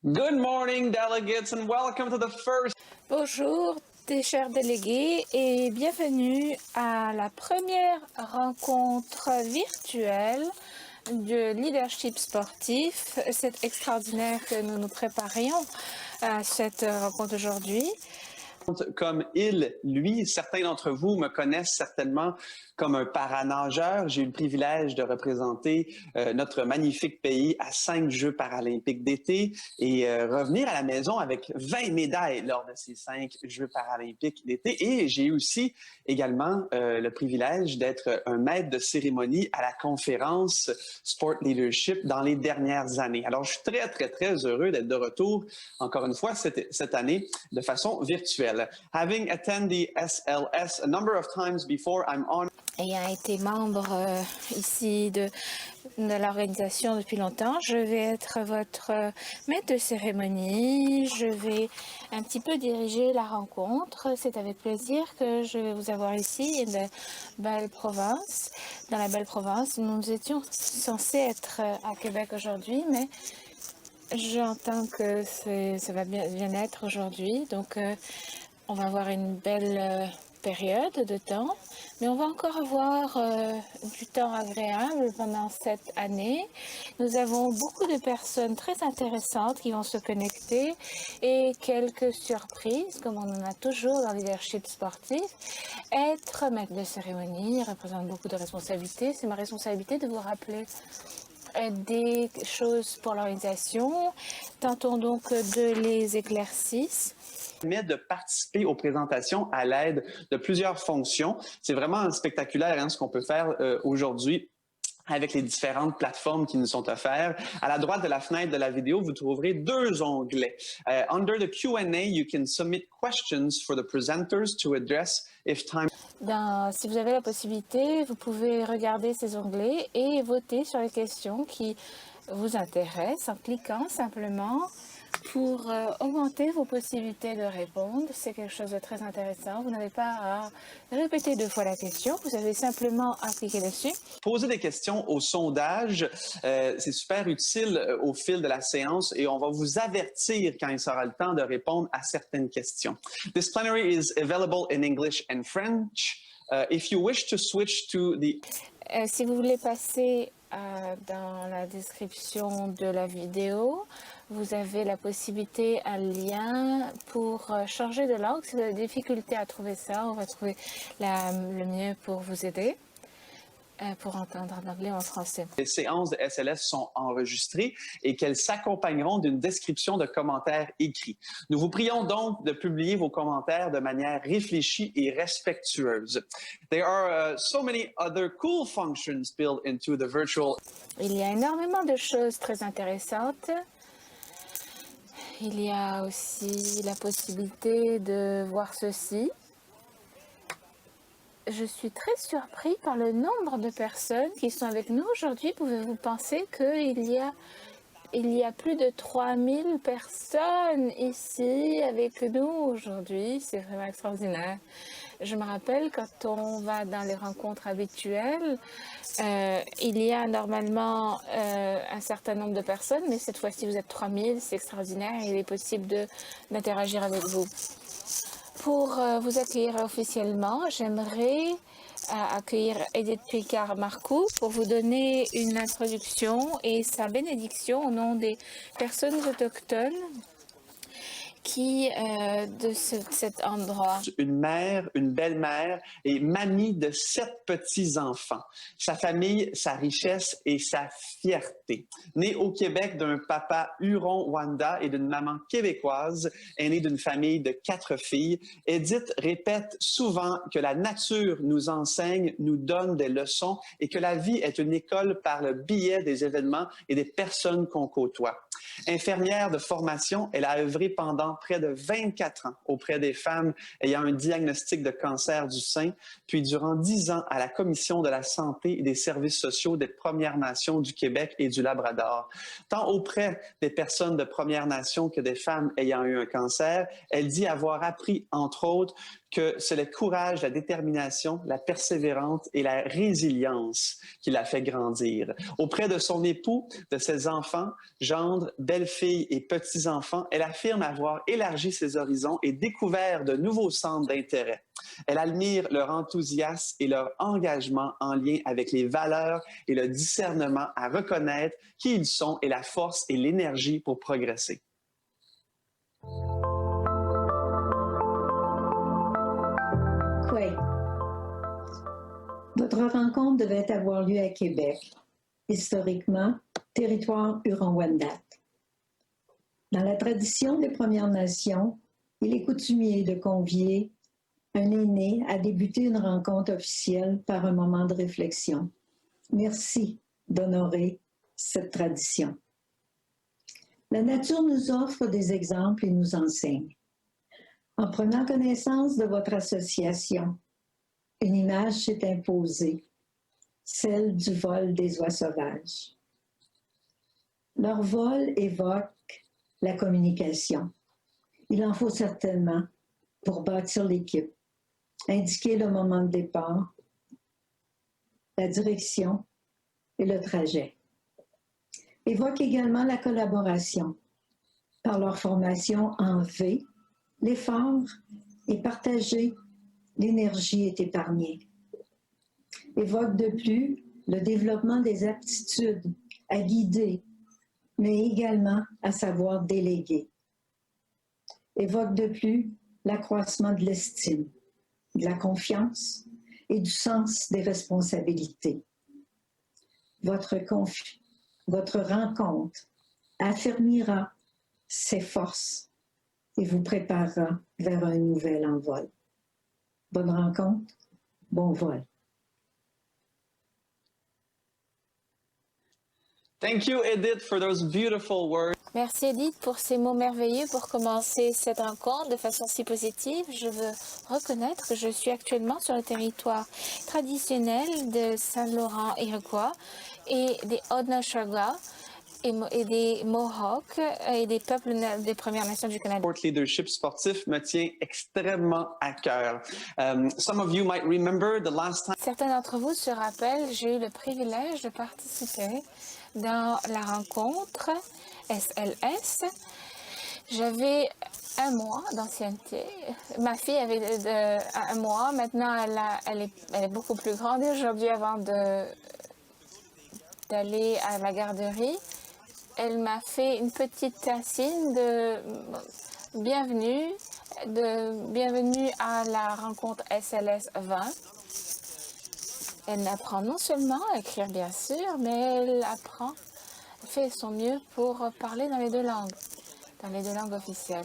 Good morning, delegates, and welcome to the first Bonjour, tes chers délégués, et bienvenue à la première rencontre virtuelle de leadership sportif. C'est extraordinaire que nous nous préparions à cette rencontre aujourd'hui. comme il, lui. Certains d'entre vous me connaissent certainement comme un paranageur. J'ai eu le privilège de représenter notre magnifique pays à 5 Jeux paralympiques d'été et revenir à la maison avec 20 médailles lors de ces 5 Jeux paralympiques d'été. Et j'ai eu aussi également le privilège d'être un maître de cérémonie à la conférence Sport Leadership dans les dernières années. Alors, je suis très, très, très heureux d'être de retour, encore une fois, cette année de façon virtuelle. Having attended the SLS a number of times before, I'm honored. Ayant été membre ici de l'organisation depuis longtemps, je vais être votre maître de cérémonie. Je vais un petit peu diriger la rencontre. C'est avec plaisir que je vais vous avoir ici dans la belle province. Nous étions censés être à Québec aujourd'hui, mais j'entends que ça va bien être aujourd'hui. Donc, on va avoir une belle période de temps, mais on va encore avoir du temps agréable pendant cette année. Nous avons beaucoup de personnes très intéressantes qui vont se connecter et quelques surprises, comme on en a toujours dans le leadership sportif. Être maître de cérémonie représente beaucoup de responsabilités. C'est ma responsabilité de vous rappeler des choses pour l'organisation. Tentons donc de les éclaircir. De participer aux présentations à l'aide de plusieurs fonctions. C'est vraiment spectaculaire ce qu'on peut faire aujourd'hui avec les différentes plateformes qui nous sont offertes. À la droite de la fenêtre de la vidéo, vous trouverez deux onglets. Under the Q&A, you can submit questions for the presenters to address if time. Si vous avez la possibilité, vous pouvez regarder ces onglets et voter sur les questions qui vous intéressent en cliquant simplement pour augmenter vos possibilités de répondre. C'est quelque chose de très intéressant. Vous n'avez pas à répéter deux fois la question. Vous avez simplement à cliquer dessus. Poser des questions au sondage, c'est super utile au fil de la séance et on va vous avertir quand il sera le temps de répondre à certaines questions. This plenary is available in English and French. If you wish to switch to the... Si vous voulez passer dans la description de la vidéo, vous avez la possibilité, un lien pour changer de langue. Si vous avez des difficultés à trouver ça, on va trouver le mieux pour vous aider. Pour entendre en anglais ou en français. Les séances de SLS sont enregistrées et qu'elles s'accompagneront d'une description de commentaires écrits. Nous vous prions donc de publier vos commentaires de manière réfléchie et respectueuse. There are so many other cool functions built into the virtual. Il y a énormément de choses très intéressantes. Il y a aussi la possibilité de voir ceci. Je suis très surpris par le nombre de personnes qui sont avec nous aujourd'hui. Pouvez-vous penser qu'il y a plus de 3000 personnes ici avec nous aujourd'hui? C'est vraiment extraordinaire. Je me rappelle quand on va dans les rencontres habituelles, il y a normalement un certain nombre de personnes, mais cette fois-ci vous êtes 3000, c'est extraordinaire et il est possible d'interagir avec vous. Pour vous accueillir officiellement, j'aimerais accueillir Edith Picard-Marcoux pour vous donner une introduction et sa bénédiction au nom des personnes autochtones de cet endroit. Une mère, une belle-mère et mamie de 7 petits-enfants. Sa famille, sa richesse et sa fierté. Née au Québec d'un papa Huron-Wanda et d'une maman québécoise, aînée d'une famille de 4 filles, Edith répète souvent que la nature nous enseigne, nous donne des leçons et que la vie est une école par le biais des événements et des personnes qu'on côtoie. Infirmière de formation, elle a œuvré pendant près de 24 ans auprès des femmes ayant un diagnostic de cancer du sein, puis durant 10 ans à la Commission de la santé et des services sociaux des Premières Nations du Québec et du Labrador. Tant auprès des personnes de Premières Nations que des femmes ayant eu un cancer, elle dit avoir appris, entre autres, que c'est le courage, la détermination, la persévérance et la résilience qui l'a fait grandir. Auprès de son époux, de ses enfants, gendres, belles-filles et petits-enfants, elle affirme avoir élargi ses horizons et découvert de nouveaux centres d'intérêt. Elle admire leur enthousiasme et leur engagement en lien avec les valeurs et le discernement à reconnaître qui ils sont et la force et l'énergie pour progresser. Quay. Votre rencontre devait avoir lieu à Québec, historiquement, territoire Huron-Wendat. Dans la tradition des Premières Nations, il est coutumier de convier un aîné à débuter une rencontre officielle par un moment de réflexion. Merci d'honorer cette tradition. La nature nous offre des exemples et nous enseigne. En prenant connaissance de votre association, une image s'est imposée, celle du vol des oies sauvages. Leur vol évoque la communication. Il en faut certainement pour bâtir l'équipe, indiquer le moment de départ, la direction et le trajet. Évoque également la collaboration. Par leur formation en V, l'effort est partagé, l'énergie est épargnée. Évoque de plus le développement des aptitudes à guider, mais également à savoir déléguer. Évoque de plus l'accroissement de l'estime, de la confiance et du sens des responsabilités. Votre rencontre affermira ses forces et vous préparera vers un nouvel envol. Bonne rencontre, bon vol. Thank you, Edith, for those beautiful words. Merci Edith pour ces mots merveilleux pour commencer cette rencontre de façon si positive. Je veux reconnaître que je suis actuellement sur le territoire traditionnel de Saint-Laurent-Iroquois et des Haudenosaunee et des Mohawks et des peuples des Premières Nations du Canada. Le leadership sportif me tient extrêmement à cœur. Some of you might remember the last time. Certains d'entre vous se rappellent, j'ai eu le privilège de participer dans la rencontre SLS. J'avais 1 mois d'ancienneté. Ma fille avait 1 mois. Maintenant, elle est beaucoup plus grande aujourd'hui avant d'aller à la garderie. Elle m'a fait une petite tassine de bienvenue à la rencontre SLS 20. Elle apprend non seulement à écrire bien sûr, mais elle fait son mieux pour parler dans les 2 langues officielles.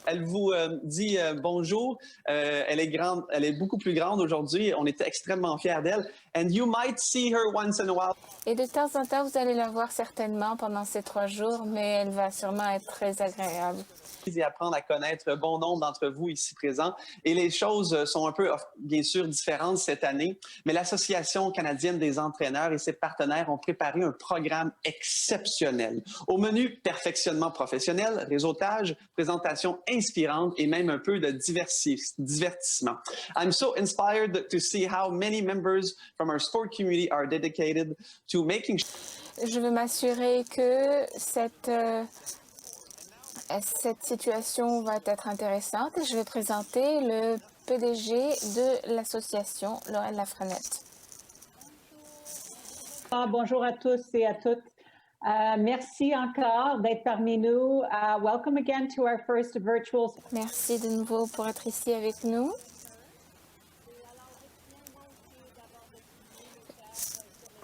Elle vous dit bonjour. Elle est beaucoup plus grande aujourd'hui. On était extrêmement fiers d'elle. And you might see her once in a while. Et de temps en temps, vous allez la voir certainement pendant ces 3 jours, mais elle va sûrement être très agréable. Et apprendre à connaître bon nombre d'entre vous ici présents. Et les choses sont un peu, bien sûr, différentes cette année, mais l'Association canadienne des entraîneurs et ses partenaires ont préparé un programme exceptionnel. Au menu, perfectionnement professionnel, réseautage, présentation inspirante et même un peu de divertissement. I'm so inspired to see how many members from our sport community are dedicated to making. Je veux m'assurer que cette situation va être intéressante et je vais présenter le PDG de l'association, Laurel Lafrenette. Bonjour à tous et à toutes. Merci encore d'être parmi nous. Welcome again to our first virtual. Merci de nouveau pour être ici avec nous.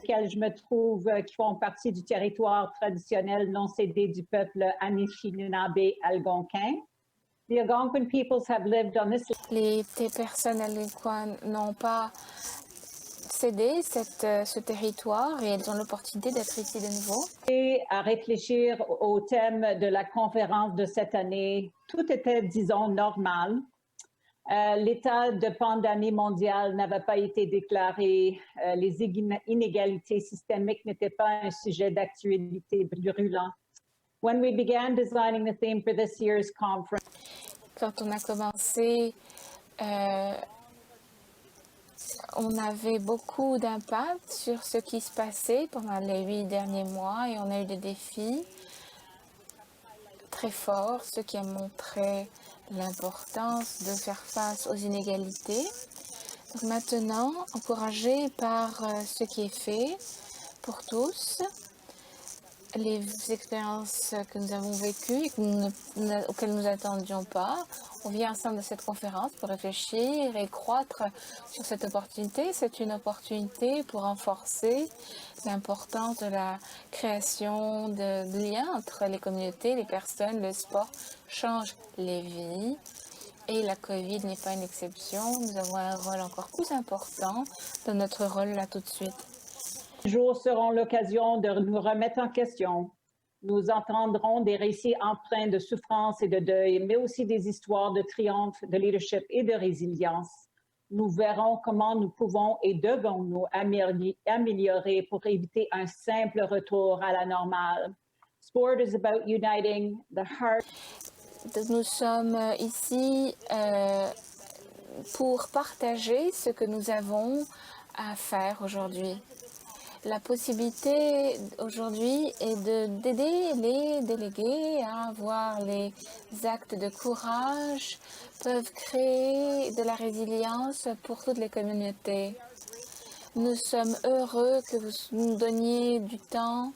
Je me trouve qui font partie du territoire traditionnel non cédé du peuple Anishinaabe-Algonquin. The Algonquin peoples have lived on this. Les personnes algonquines n'ont pas cédé ce territoire et elles ont l'opportunité d'être ici de nouveau. Et à réfléchir au thème de la conférence de cette année, tout était, disons, normal. L'état de pandémie mondiale n'avait pas été déclaré, les inégalités systémiques n'étaient pas un sujet d'actualité brûlant. When we began designing the theme for this year's conference, quand on a commencé on avait beaucoup d'impact sur ce qui se passait pendant les 8 derniers mois et on a eu des défis très forts, ce qui a montré l'importance de faire face aux inégalités. Donc maintenant, encouragés par ce qui est fait pour tous, les expériences que nous avons vécues et auxquelles nous n'attendions pas, on vient ensemble de cette conférence pour réfléchir et croître sur cette opportunité. C'est une opportunité pour renforcer l'importance de la création de liens entre les communautés, les personnes. Le sport change les vies et la COVID n'est pas une exception. Nous avons un rôle encore plus important dans notre rôle là tout de suite. Les jours seront l'occasion de nous remettre en question. Nous entendrons des récits empreints de souffrance et de deuil, mais aussi des histoires de triomphe, de leadership et de résilience. Nous verrons comment nous pouvons et devons nous améliorer pour éviter un simple retour à la normale. Sport is about uniting the heart. Nous sommes ici pour partager ce que nous avons à faire aujourd'hui. La possibilité aujourd'hui est d'aider les délégués à avoir les actes de courage, peuvent créer de la résilience pour toutes les communautés. Nous sommes heureux que vous nous donniez du temps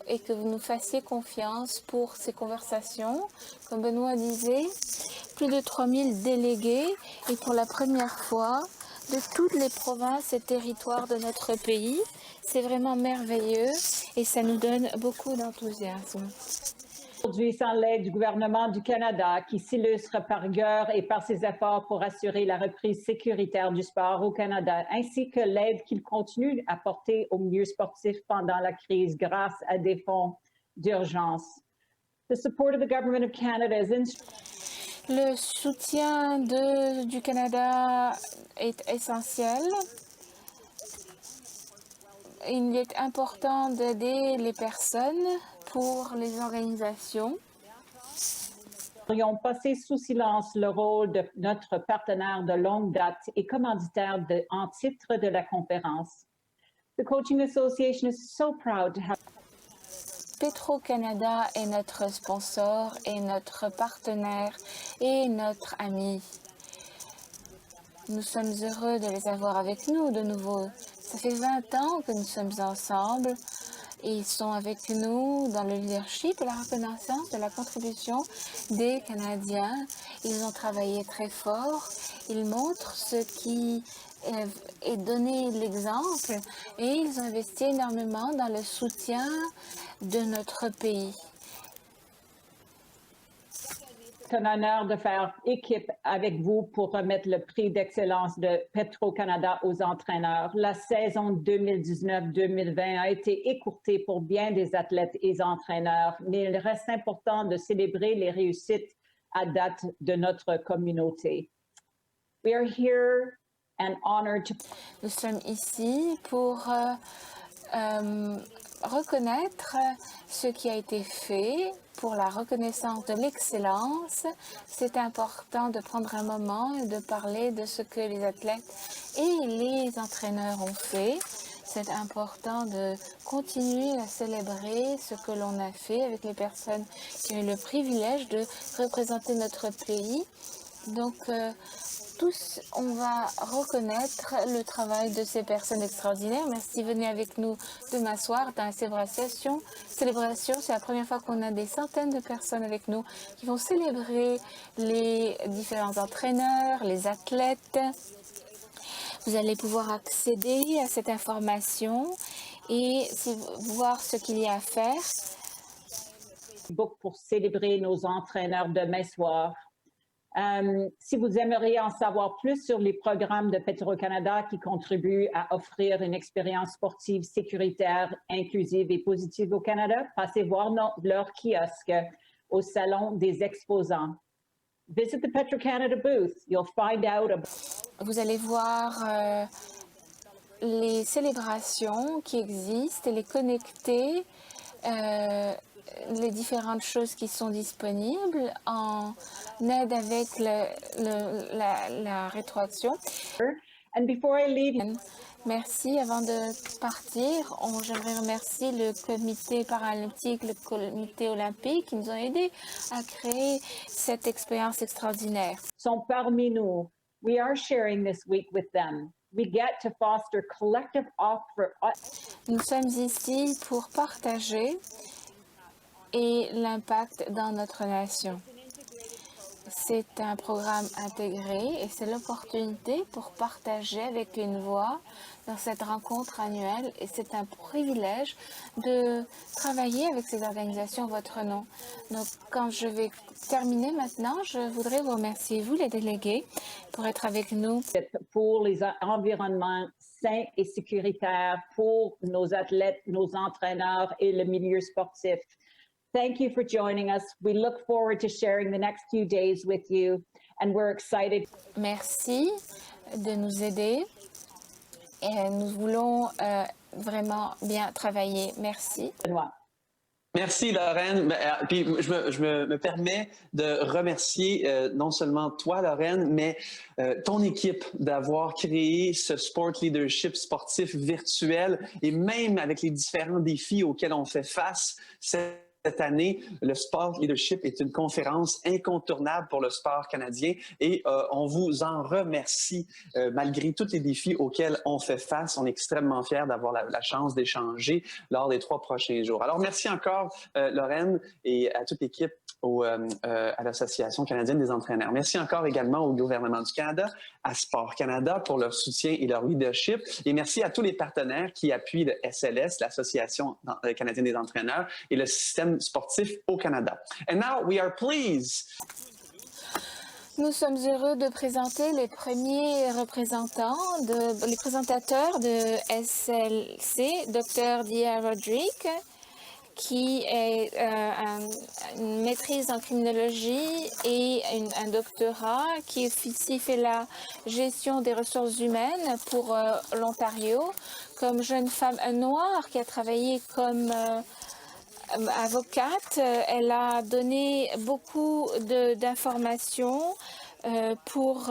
et que vous nous fassiez confiance pour ces conversations. Comme Benoît disait, plus de 3000 délégués et pour la première fois de toutes les provinces et territoires de notre pays. C'est vraiment merveilleux et ça nous donne beaucoup d'enthousiasme. Aujourd'hui, sans l'aide du gouvernement du Canada, qui s'illustre par rigueur et par ses efforts pour assurer la reprise sécuritaire du sport au Canada, ainsi que l'aide qu'il continue à apporter au milieu sportif pendant la crise grâce à des fonds d'urgence. The support of the Government of Canada is Le soutien du Canada est essentiel. Il est important d'aider les personnes pour les organisations. Nous aurions passé sous silence le rôle de notre partenaire de longue date et commanditaire en titre de la conférence. The Coaching Association is so proud to have Petro-Canada est notre sponsor et notre partenaire et notre ami. Nous sommes heureux de les avoir avec nous de nouveau. Ça fait 20 ans que nous sommes ensemble et ils sont avec nous dans le leadership et la reconnaissance de la contribution des Canadiens. Ils ont travaillé très fort. Ils montrent ce qui est donné l'exemple et ils ont investi énormément dans le soutien de notre pays. C'est un honneur de faire équipe avec vous pour remettre le prix d'excellence de Petro-Canada aux entraîneurs. La saison 2019-2020 a été écourtée pour bien des athlètes et entraîneurs, mais il reste important de célébrer les réussites à date de notre communauté. We are here and honored to... Nous sommes ici pour reconnaître ce qui a été fait pour la reconnaissance de l'excellence. C'est important de prendre un moment et de parler de ce que les athlètes et les entraîneurs ont fait. C'est important de continuer à célébrer ce que l'on a fait avec les personnes qui ont eu le privilège de représenter notre pays. Donc, tous, on va reconnaître le travail de ces personnes extraordinaires. Merci, venez avec nous demain soir dans la célébration. C'est la première fois qu'on a des centaines de personnes avec nous qui vont célébrer les différents entraîneurs, les athlètes. Vous allez pouvoir accéder à cette information et voir ce qu'il y a à faire. Pour célébrer nos entraîneurs demain soir. Si vous aimeriez en savoir plus sur les programmes de Petro-Canada qui contribuent à offrir une expérience sportive sécuritaire, inclusive et positive au Canada, passez voir leur kiosque au Salon des exposants. Visit the Petro-Canada booth. You'll find out about... Vous allez voir les célébrations qui existent et les connecter les différentes choses qui sont disponibles en aide avec la rétroaction. And before I leave, Merci. Avant de partir, j'aimerais remercier le comité paralympique, le comité olympique qui nous ont aidés à créer cette expérience extraordinaire. sont parmi nous. We are sharing this week with them. We get to foster collective offer. Nous sommes ici pour partager et l'impact dans notre nation. C'est un programme intégré et c'est l'opportunité pour partager avec une voix dans cette rencontre annuelle et c'est un privilège de travailler avec ces organisations en votre nom. Donc, quand je vais terminer maintenant, je voudrais vous remercier, vous les délégués, pour être avec nous. Pour les environnements sains et sécuritaires pour nos athlètes, nos entraîneurs et le milieu sportif. Thank you for joining us. We look forward to sharing the next few days with you, and we're excited. Merci de nous aider et nous voulons vraiment bien travailler. Merci. Benoît. Merci, Lorraine. Puis je me permets de remercier non seulement toi, Lorraine, mais ton équipe d'avoir créé ce sport leadership sportif virtuel et même avec les différents défis auxquels on fait face. Cette année, le Sport Leadership est une conférence incontournable pour le sport canadien et on vous en remercie malgré tous les défis auxquels on fait face. On est extrêmement fiers d'avoir la chance d'échanger lors des 3 prochains jours. Alors, merci encore, Lorraine, et à toute l'équipe à l'Association canadienne des entraîneurs. Merci encore également au gouvernement du Canada, à Sport Canada pour leur soutien et leur leadership. Et merci à tous les partenaires qui appuient le SLS, l'Association canadienne des entraîneurs, et le système sportif au Canada. And now we are pleased. Nous sommes heureux de présenter les premiers les présentateurs de SLC, Dr. Dia Rodrigue, qui est une maîtrise en criminologie et un doctorat, qui aussi fait la gestion des ressources humaines pour l'Ontario. Comme jeune femme noire qui a travaillé comme avocate, elle a donné beaucoup d'informations pour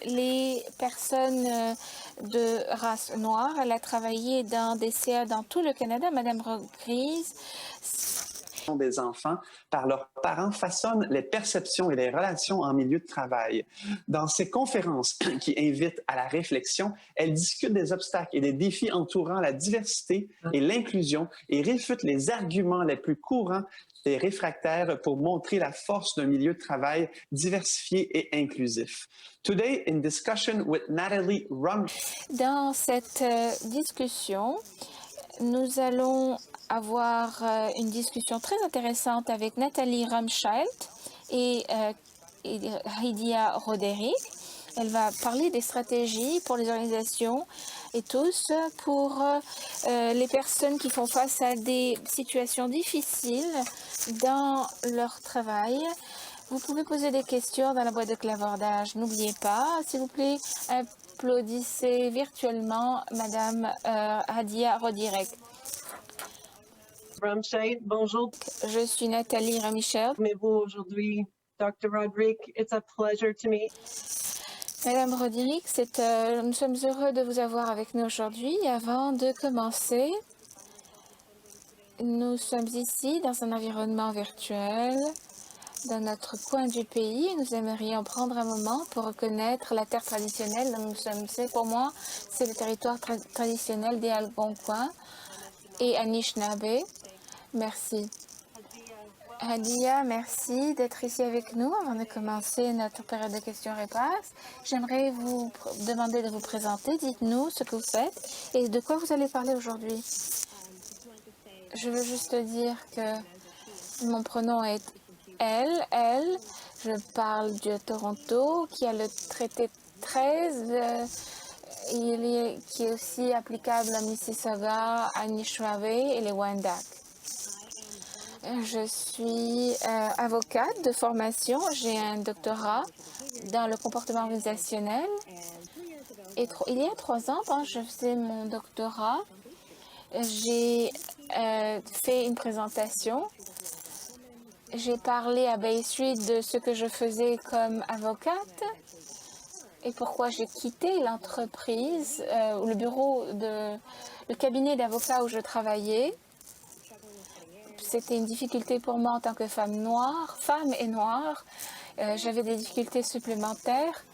les personnes de race noire. Elle a travaillé dans des CA dans tout le Canada. Madame Rodrigue. Des enfants par leurs parents façonnent les perceptions et les relations en milieu de travail. Dans ces conférences qui invitent à la réflexion, elle discute des obstacles et des défis entourant la diversité et l'inclusion et réfute les arguments les plus courants des réfractaires pour montrer la force d'un milieu de travail diversifié et inclusif. Today, in discussion with Natalie Dans cette discussion, nous allons avoir une discussion très intéressante avec Nathalie Rumschild et Heidia Roderick. Elle va parler des stratégies pour les organisations et tous pour les personnes qui font face à des situations difficiles dans leur travail. Vous pouvez poser des questions dans la boîte de clavardage. N'oubliez pas, s'il vous plaît, applaudissez virtuellement Madame Heidia Roderick. Rumschild, bonjour. Je suis Nathalie Rumschild. Mais vous aujourd'hui, Dr. Roderick, it's a pleasure to meet. Madame Roderick, nous sommes heureux de vous avoir avec nous aujourd'hui. Avant de commencer, nous sommes ici dans un environnement virtuel, dans notre coin du pays. Nous aimerions prendre un moment pour reconnaître la terre traditionnelle dont nous sommes. Pour moi, c'est le territoire traditionnel des Algonquins et Anishinaabe. Merci. Hadia, merci d'être ici avec nous. Avant de commencer notre période de questions-réponses, j'aimerais vous demander de vous présenter. Dites-nous ce que vous faites et de quoi vous allez parler aujourd'hui. Je veux juste dire que mon pronom est elle. Je parle de Toronto, qui a le traité 13, qui est aussi applicable à Mississauga, à Anishinaabe et les Wendat. Je suis avocate de formation. J'ai un doctorat dans le comportement organisationnel. Et il y a 3 ans, quand je faisais mon doctorat, j'ai fait une présentation. J'ai parlé à Bay Street de ce que je faisais comme avocate et pourquoi j'ai quitté l'entreprise, ou le cabinet d'avocat où je travaillais. C'était une difficulté pour moi en tant que femme noire, femme et noire. J'avais des difficultés supplémentaires.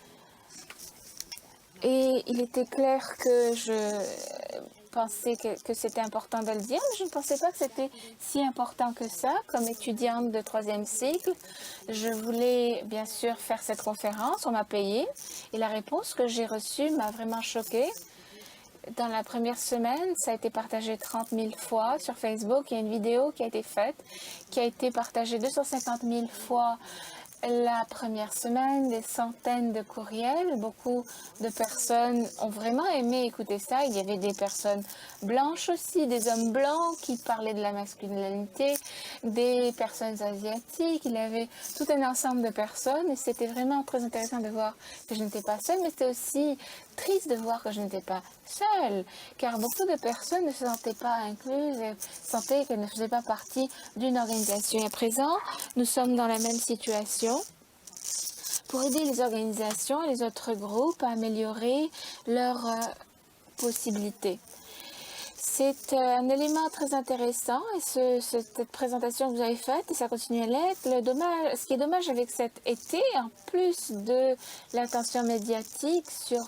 Et il était clair que je pensais que c'était important de le dire, mais je ne pensais pas que c'était si important que ça. Comme étudiante de 3e cycle, je voulais bien sûr faire cette conférence, on m'a payé. Et la réponse que j'ai reçue m'a vraiment choquée. Dans la première semaine, ça a été partagé 30 000 fois sur Facebook. Il y a une vidéo qui a été faite, qui a été partagée 250 000 fois la première semaine, des centaines de courriels. Beaucoup de personnes ont vraiment aimé écouter ça. Il y avait des personnes blanches aussi, des hommes blancs qui parlaient de la masculinité, des personnes asiatiques. Il y avait tout un ensemble de personnes et c'était vraiment très intéressant de voir que je n'étais pas seule, mais c'était aussi triste de voir que je n'étais pas seule, car beaucoup de personnes ne se sentaient pas incluses et sentaient qu'elles ne faisaient pas partie d'une organisation. Et à présent, nous sommes dans la même situation pour aider les organisations et les autres groupes à améliorer leurs possibilités. C'est un élément très intéressant et cette présentation que vous avez faite, et ça continue à l'être. Ce qui est dommage avec cet été, en plus de l'attention médiatique sur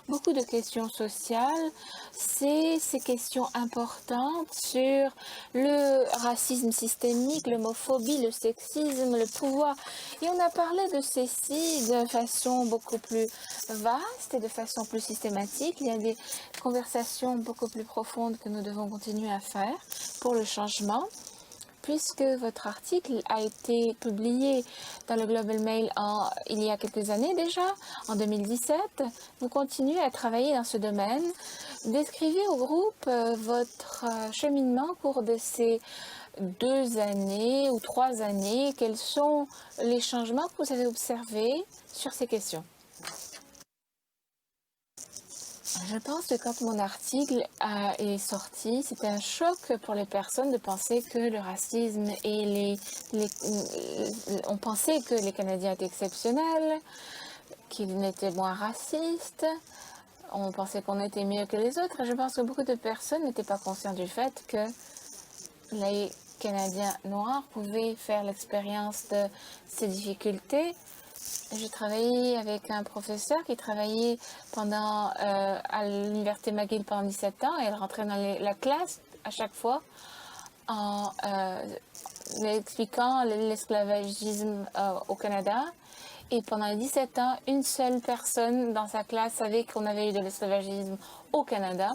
beaucoup de questions sociales, c'est ces questions importantes sur le racisme systémique, l'homophobie, le sexisme, le pouvoir. Et on a parlé de ceci de façon beaucoup plus vaste et de façon plus systématique. Il y a des conversations beaucoup plus profondes que nous devons continuer à faire pour le changement. Puisque votre article a été publié dans le Global Mail il y a quelques années déjà, en 2017, vous continuez à travailler dans ce domaine. Décrivez au groupe votre cheminement au cours de ces 2 années ou 3 années. Quels sont les changements que vous avez observés sur ces questions? Je pense que quand mon article est sorti, c'était un choc pour les personnes de penser que le racisme et on pensait que les Canadiens étaient exceptionnels, qu'ils n'étaient moins racistes, on pensait qu'on était mieux que les autres. Et je pense que beaucoup de personnes n'étaient pas conscientes du fait que les Canadiens noirs pouvaient faire l'expérience de ces difficultés. J'ai travaillé avec un professeur qui travaillait à l'Université McGill pendant 17 ans et elle rentrait dans la classe à chaque fois en expliquant l'esclavagisme au Canada. Et pendant les 17 ans, une seule personne dans sa classe savait qu'on avait eu de l'esclavagisme au Canada.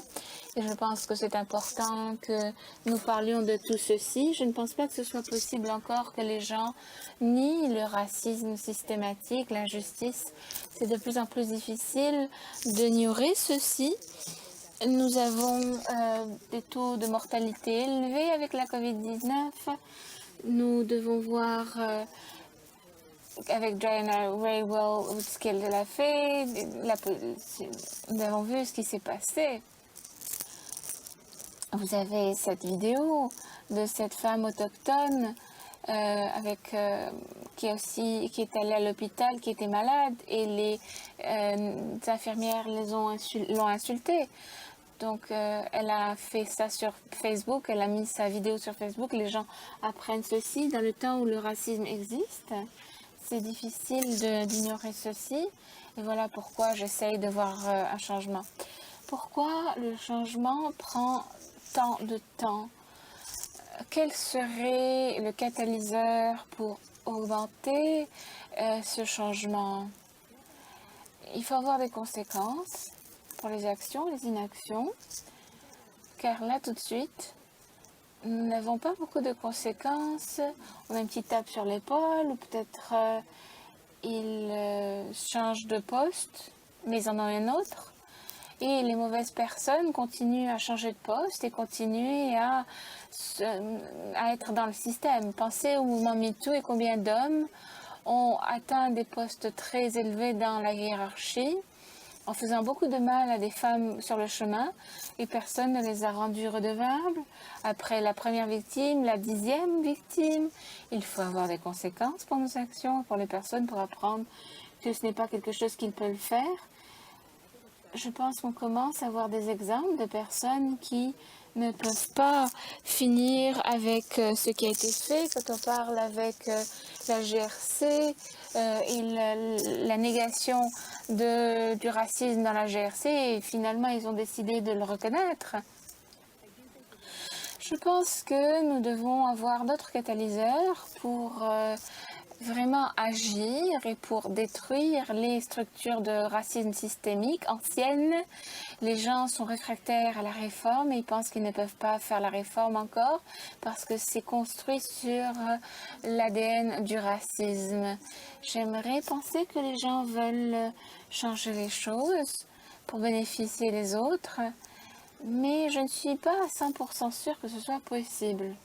Et je pense que c'est important que nous parlions de tout ceci. Je ne pense pas que ce soit possible encore que les gens nient le racisme systématique, l'injustice. C'est de plus en plus difficile d'ignorer ceci. Nous avons des taux de mortalité élevés avec la COVID-19. Nous devons voir avec Diana Raywell ce qu'elle a fait. Nous avons vu ce qui s'est passé. Vous avez cette vidéo de cette femme autochtone qui est allée à l'hôpital, qui était malade, et les infirmières l'ont insultée. Donc, elle a fait ça sur Facebook, elle a mis sa vidéo sur Facebook. Les gens apprennent ceci dans le temps où le racisme existe. C'est difficile d'ignorer ceci. Et voilà pourquoi j'essaye de voir un changement. Pourquoi le changement prend tant de temps? Quel serait le catalyseur pour augmenter ce changement? Il faut avoir des conséquences pour les actions, les inactions, car là, tout de suite, nous n'avons pas beaucoup de conséquences. On a une petite tape sur l'épaule, ou peut-être ils changent de poste, mais ils en ont un autre. Et les mauvaises personnes continuent à changer de poste et continuent à être dans le système. Pensez au mouvement MeToo et combien d'hommes ont atteint des postes très élevés dans la hiérarchie en faisant beaucoup de mal à des femmes sur le chemin et personne ne les a rendues redevables. Après la première victime, la 10e victime, il faut avoir des conséquences pour nos actions, pour les personnes, pour apprendre que ce n'est pas quelque chose qu'ils peuvent faire. Je pense qu'on commence à voir des exemples de personnes qui ne peuvent pas finir avec ce qui a été fait. Quand on parle avec la GRC et la négation du racisme dans la GRC, et finalement ils ont décidé de le reconnaître. Je pense que nous devons avoir d'autres catalyseurs pour vraiment agir et pour détruire les structures de racisme systémique anciennes. Les gens sont réfractaires à la réforme et ils pensent qu'ils ne peuvent pas faire la réforme encore parce que c'est construit sur l'ADN du racisme. J'aimerais penser que les gens veulent changer les choses pour bénéficier des autres, mais je ne suis pas à 100% sûre que ce soit possible.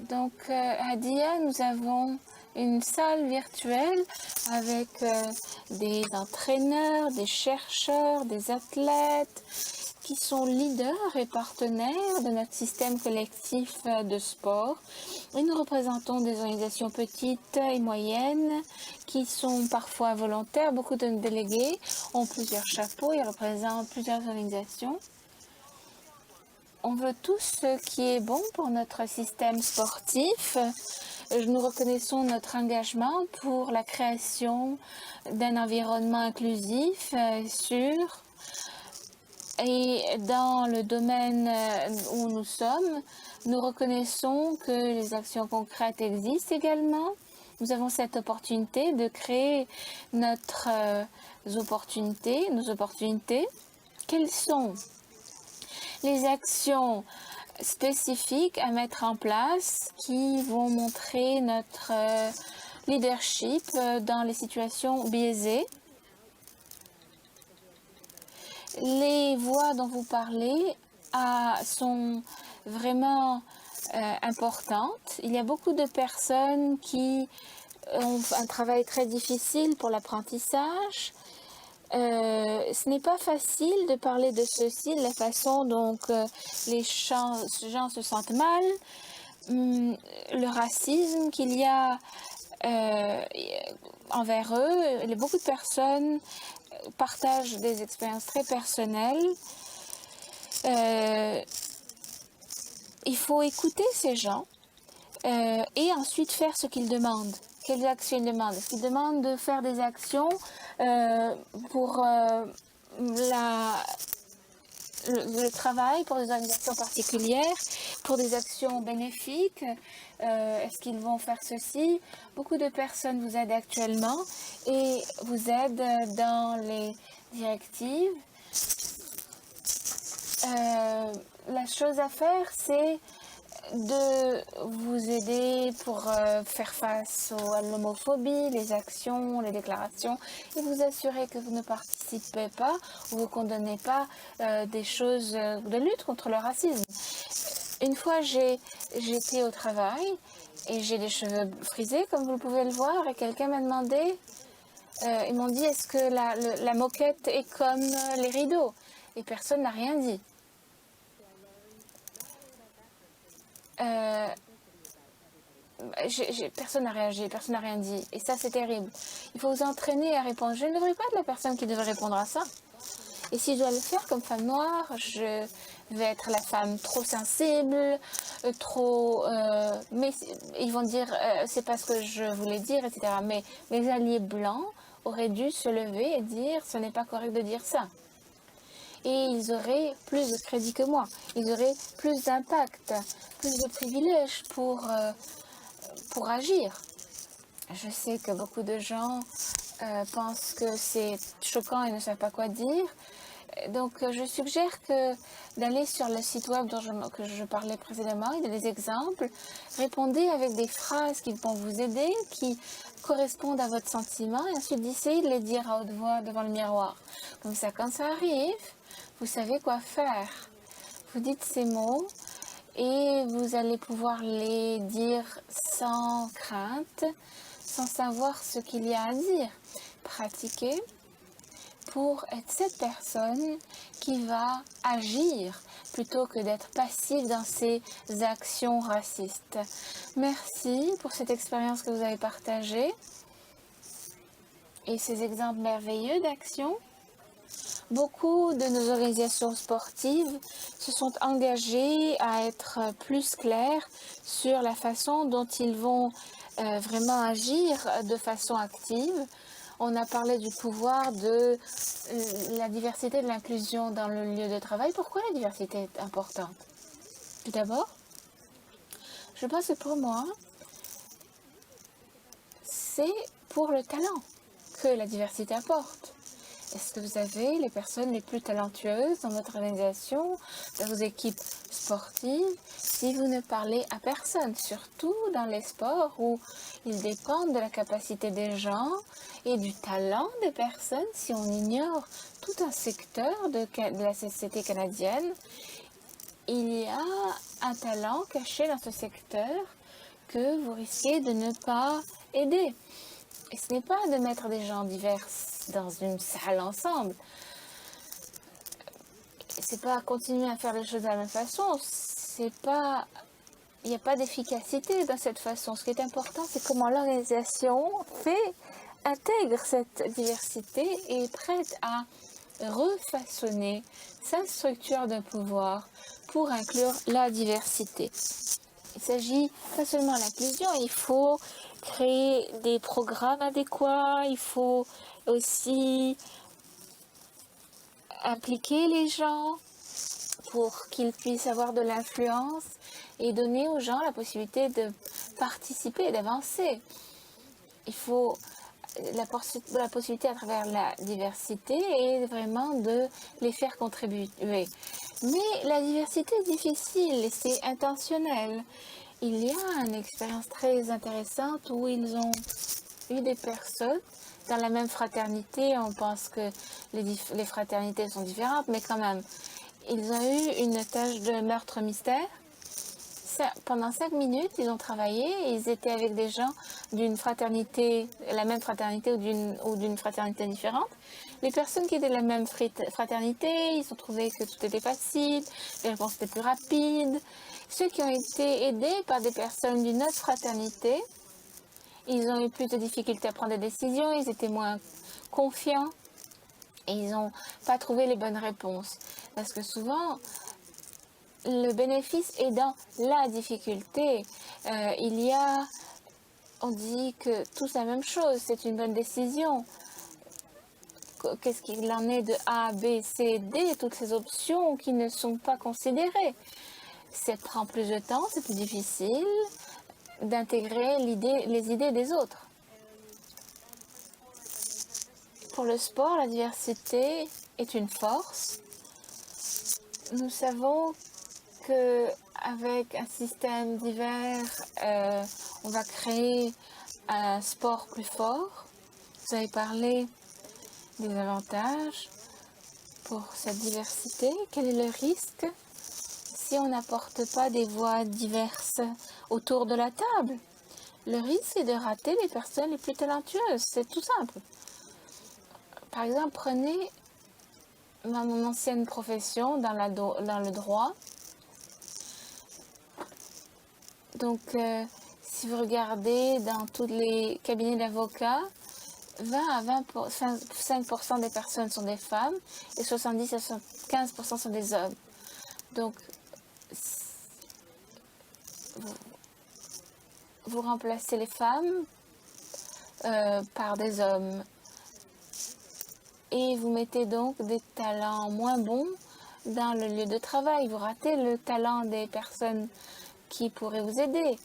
Donc, à DIA, nous avons une salle virtuelle avec des entraîneurs, des chercheurs, des athlètes qui sont leaders et partenaires de notre système collectif de sport. Et nous représentons des organisations petites et moyennes qui sont parfois volontaires. Beaucoup de délégués ont plusieurs chapeaux et représentent plusieurs organisations. On veut tout ce qui est bon pour notre système sportif. Nous reconnaissons notre engagement pour la création d'un environnement inclusif, sûr. Et dans le domaine où nous sommes, nous reconnaissons que les actions concrètes existent également. Nous avons cette opportunité de créer nos opportunités. Quelles sont les actions spécifiques à mettre en place qui vont montrer notre leadership dans les situations biaisées? Les voix dont vous parlez sont vraiment importantes. Il y a beaucoup de personnes qui ont un travail très difficile pour l'apprentissage. Ce n'est pas facile de parler de ceci, de la façon dont les gens se sentent mal, le racisme qu'il y a envers eux. Beaucoup de personnes partagent des expériences très personnelles. Il faut écouter ces gens et ensuite faire ce qu'ils demandent. Quelles actions ils demandent? Est-ce qu'ils demandent de faire des actions pour le travail, pour des organisations particulières, pour des actions bénéfiques? Est-ce qu'ils vont faire ceci? Beaucoup de personnes vous aident actuellement et vous aident dans les directives. La chose à faire, c'est de vous aider pour faire face à l'homophobie, les actions, les déclarations, et vous assurer que vous ne participez pas ou vous condamnez pas des choses de lutte contre le racisme. Une fois, j'étais au travail et j'ai des cheveux frisés, comme vous pouvez le voir, et quelqu'un m'a demandé, ils m'ont dit, est-ce que la moquette est comme les rideaux? Et personne n'a rien dit. Personne n'a réagi, personne n'a rien dit. Et ça, c'est terrible. Il faut vous entraîner à répondre. Je ne devrais pas être la personne qui devrait répondre à ça. Et si je dois le faire comme femme noire, je vais être la femme trop sensible, mais ils vont dire, c'est pas ce que je voulais dire, etc. Mais mes alliés blancs auraient dû se lever et dire, ce n'est pas correct de dire ça. Et ils auraient plus de crédit que moi. Ils auraient plus d'impact, plus de privilèges pour agir. Je sais que beaucoup de gens pensent que c'est choquant et ne savent pas quoi dire. Donc, je suggère d'aller sur le site web que je parlais précédemment. Il y a des exemples. Répondez avec des phrases qui vont vous aider, qui correspondent à votre sentiment, et ensuite d'essayer de les dire à haute voix devant le miroir. Comme ça, quand ça arrive, vous savez quoi faire. Vous dites ces mots et vous allez pouvoir les dire sans crainte, sans savoir ce qu'il y a à dire. Pratiquez. pour être cette personne qui va agir plutôt que d'être passive dans ses actions racistes. Merci pour cette expérience que vous avez partagée et ces exemples merveilleux d'action. Beaucoup de nos organisations sportives se sont engagées à être plus clairs sur la façon dont ils vont vraiment agir de façon active. On a parlé du pouvoir de la diversité et de l'inclusion dans le lieu de travail. Pourquoi la diversité est importante? Tout d'abord, je pense que pour moi, c'est pour le talent que la diversité apporte. Est-ce que vous avez les personnes les plus talentueuses dans votre organisation, dans vos équipes sportives, si vous ne parlez à personne, surtout dans les sports où ils dépendent de la capacité des gens et du talent des personnes? Si on ignore tout un secteur de la société canadienne, il y a un talent caché dans ce secteur que vous risquez de ne pas aider. Et ce n'est pas de mettre des gens divers dans une salle ensemble. C'est pas continuer à faire les choses de la même façon. C'est pas, il n'y a pas d'efficacité dans cette façon. Ce qui est important, c'est comment l'organisation intègre cette diversité et est prête à refaçonner sa structure de pouvoir pour inclure la diversité. Il s'agit pas seulement de l'inclusion, il faut créer des programmes adéquats, il faut aussi impliquer les gens pour qu'ils puissent avoir de l'influence et donner aux gens la possibilité de participer, d'avancer. Il faut la possibilité à travers la diversité et vraiment de les faire contribuer. Mais la diversité est difficile et c'est intentionnel. Il y a une expérience très intéressante où ils ont eu des personnes dans la même fraternité. On pense que les fraternités sont différentes, mais quand même, ils ont eu une tâche de meurtre mystère. Pendant 5 minutes, ils ont travaillé et ils étaient avec des gens d'une fraternité, la même fraternité ou d'une fraternité différente. Les personnes qui étaient de la même fraternité, ils ont trouvé que tout était facile, les réponses étaient plus rapides. Ceux qui ont été aidés par des personnes d'une autre fraternité, ils ont eu plus de difficultés à prendre des décisions, ils étaient moins confiants et ils n'ont pas trouvé les bonnes réponses. Parce que souvent, le bénéfice est dans la difficulté. On dit que tous la même chose, c'est une bonne décision. Qu'est-ce qu'il en est de A, B, C, D, toutes ces options qui ne sont pas considérées? Ça prend plus de temps, c'est plus difficile d'intégrer les idées des autres. Pour le sport, la diversité est une force. Nous savons qu'avec un système divers, on va créer un sport plus fort. Vous avez parlé des avantages pour cette diversité. Quel est le risque si on n'apporte pas des voix diverses autour de la table? Le risque est de rater les personnes les plus talentueuses. C'est tout simple. Par exemple, prenez mon ancienne profession dans le droit. Donc, si vous regardez dans tous les cabinets d'avocats, 20 à 25% des personnes sont des femmes et 70 à 75% sont des hommes. Donc, vous remplacez les femmes par des hommes et vous mettez donc des talents moins bons dans le lieu de travail. Vous ratez le talent des personnes qui pourraient vous aider.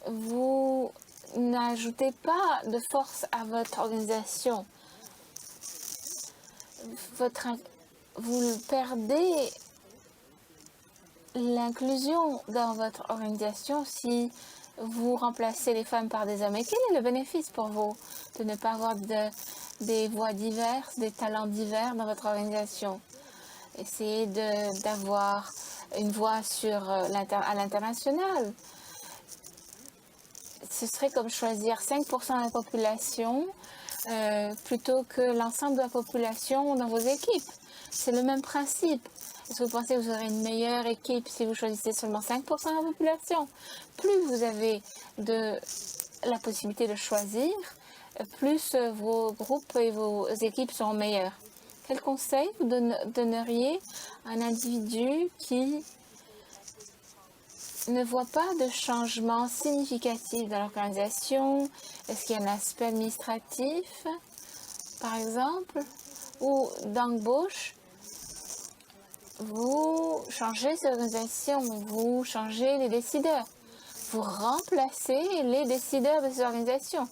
Vous n'ajoutez pas de force à votre organisation. Vous perdez l'inclusion dans votre organisation si vous remplacez les femmes par des hommes. Et quel est le bénéfice pour vous de ne pas avoir des voix diverses, des talents divers dans votre organisation? Essayez d'avoir une voix à l'international. Ce serait comme choisir 5% de la population plutôt que l'ensemble de la population dans vos équipes. C'est le même principe. Est-ce que vous pensez que vous aurez une meilleure équipe si vous choisissez seulement 5% de la population? Plus vous avez la possibilité de choisir, plus vos groupes et vos équipes seront meilleurs. Quel conseil vous donneriez à un individu qui ne voit pas de changement significatif dans l'organisation? Est-ce qu'il y a un aspect administratif, par exemple, ou d'embauche? Vous changez cette organisation, vous changez les décideurs. Vous remplacez les décideurs de ces organisations.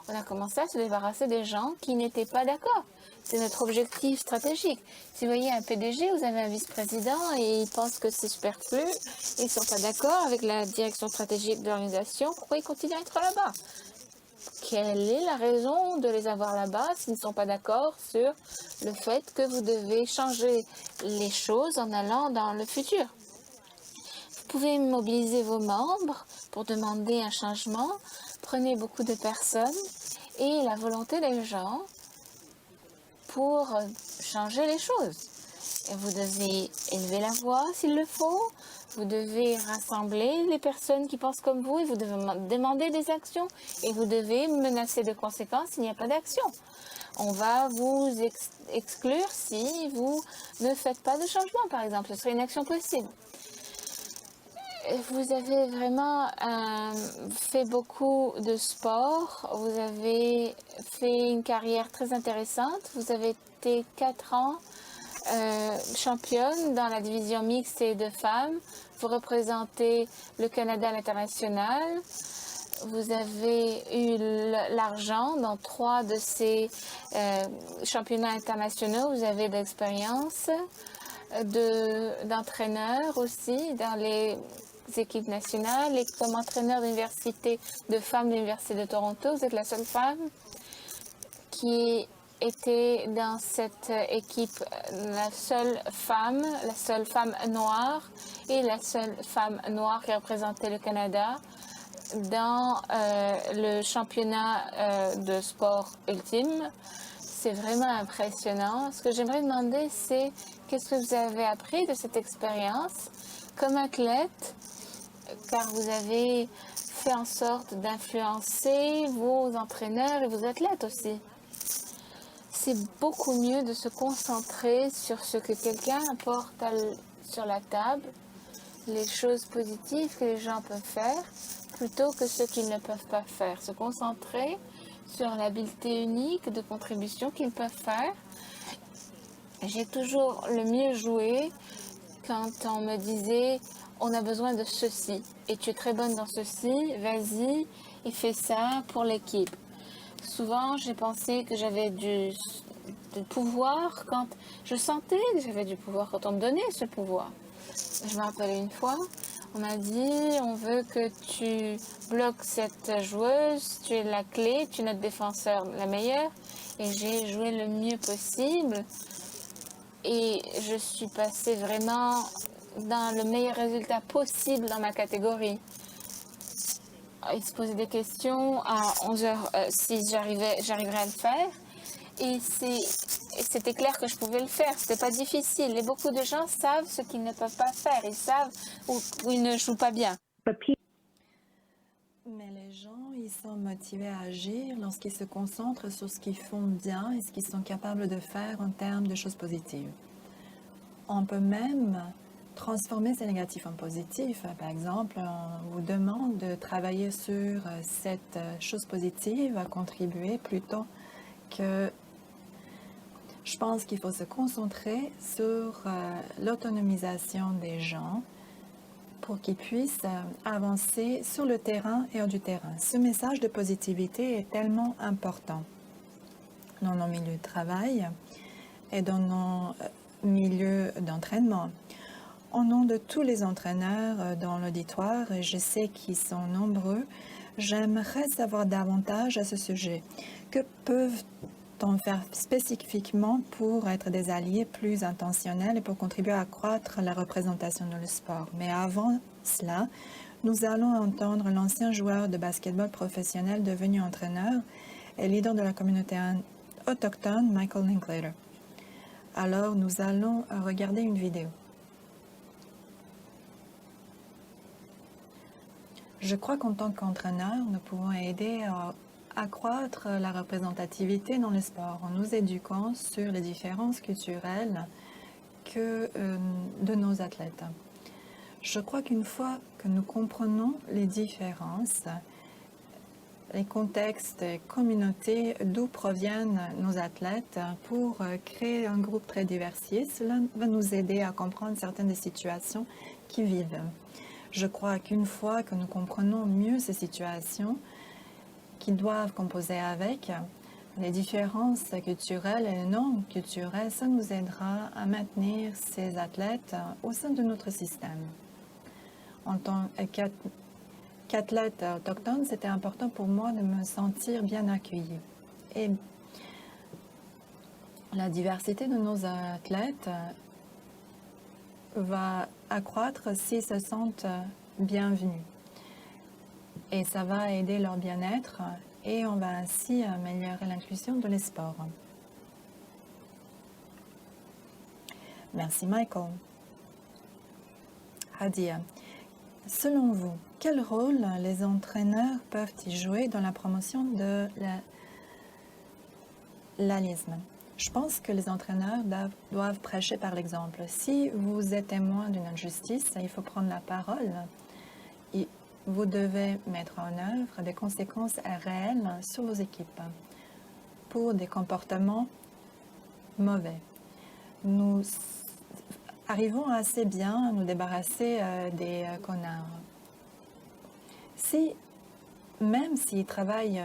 On a commencé à se débarrasser des gens qui n'étaient pas d'accord. C'est notre objectif stratégique. Si vous voyez un PDG, vous avez un vice-président et ils pensent que c'est superflu, ils ne sont pas d'accord avec la direction stratégique de l'organisation, pourquoi ils continuent à être là-bas? Quelle est la raison de les avoir là-bas s'ils ne sont pas d'accord sur le fait que vous devez changer les choses en allant dans le futur? Vous pouvez mobiliser vos membres pour demander un changement. Prenez beaucoup de personnes et la volonté des gens pour changer les choses. Et vous devez élever la voix s'il le faut. Vous devez rassembler les personnes qui pensent comme vous et vous devez demander des actions et vous devez menacer de conséquences s'il n'y a pas d'action. On va vous exclure si vous ne faites pas de changement, par exemple. Ce serait une action possible. Vous avez vraiment fait beaucoup de sport. Vous avez fait une carrière très intéressante. Vous avez été 4 ans championne dans la division mixte et de femmes. Vous représentez le Canada à l'international. Vous avez eu l'argent dans 3 de ces championnats internationaux. Vous avez de l'expérience d'entraîneur aussi dans les équipes nationales et comme entraîneur d'université de femmes de l'Université de Toronto. Vous êtes la seule femme qui était dans cette équipe, la seule femme noire et la seule femme noire qui représentait le Canada dans le championnat de sport ultime. C'est vraiment impressionnant. Ce que j'aimerais demander, c'est qu'est-ce que vous avez appris de cette expérience comme athlète, car vous avez fait en sorte d'influencer vos entraîneurs et vos athlètes aussi. C'est beaucoup mieux de se concentrer sur ce que quelqu'un apporte sur la table, les choses positives que les gens peuvent faire, plutôt que ce qu'ils ne peuvent pas faire. Se concentrer sur l'habileté unique de contribution qu'ils peuvent faire. J'ai toujours le mieux joué quand on me disait « on a besoin de ceci et tu es très bonne dans ceci, vas-y et fais ça pour l'équipe ». Souvent, j'ai pensé que j'avais du pouvoir quand je sentais que j'avais du pouvoir, quand on me donnait ce pouvoir. Je me rappelle une fois, on m'a dit, on veut que tu bloques cette joueuse, tu es la clé, tu es notre défenseur la meilleure. Et j'ai joué le mieux possible. Et je suis passée vraiment dans le meilleur résultat possible dans ma catégorie. Il se posait des questions à 11 heures si j'arriverais à le faire. Et c'était clair que je pouvais le faire. C'était pas difficile. Et beaucoup de gens savent ce qu'ils ne peuvent pas faire. Ils savent où ils ne jouent pas bien. Mais les gens, ils sont motivés à agir lorsqu'ils se concentrent sur ce qu'ils font bien et ce qu'ils sont capables de faire en termes de choses positives. On peut même transformer ces négatifs en positifs. Par exemple, on vous demande de travailler sur cette chose positive, à contribuer plutôt que... Je pense qu'il faut se concentrer sur l'autonomisation des gens pour qu'ils puissent avancer sur le terrain et hors du terrain. Ce message de positivité est tellement important dans nos milieux de travail et dans nos milieux d'entraînement. Au nom de tous les entraîneurs dans l'auditoire, et je sais qu'ils sont nombreux, j'aimerais savoir davantage à ce sujet. Que peuvent-on faire spécifiquement pour être des alliés plus intentionnels et pour contribuer à accroître la représentation dans le sport? Mais avant cela, nous allons entendre l'ancien joueur de basketball professionnel devenu entraîneur et leader de la communauté autochtone Michael Linklater. Alors, nous allons regarder une vidéo. Je crois qu'en tant qu'entraîneur, nous pouvons aider à accroître la représentativité dans le sport en nous éduquant sur les différences culturelles de nos athlètes. Je crois qu'une fois que nous comprenons les différences, les contextes et communautés d'où proviennent nos athlètes pour créer un groupe très diversifié, cela va nous aider à comprendre certaines des situations qu'ils vivent. Je crois qu'une fois que nous comprenons mieux ces situations qu'ils doivent composer avec, les différences culturelles et non culturelles, ça nous aidera à maintenir ces athlètes au sein de notre système. En tant qu'athlète autochtone, c'était important pour moi de me sentir bien accueillie. Et la diversité de nos athlètes va accroître s'ils se sentent bienvenus. Et ça va aider leur bien-être et on va ainsi améliorer l'inclusion dans les sports. Merci Michael. Hadia, selon vous, quel rôle les entraîneurs peuvent-ils jouer dans la promotion de l'allisme? Je pense que les entraîneurs doivent prêcher par l'exemple. Si vous êtes témoin d'une injustice, il faut prendre la parole. Et vous devez mettre en œuvre des conséquences réelles sur vos équipes pour des comportements mauvais. Nous arrivons assez bien à nous débarrasser des connards. Même s'ils travaillent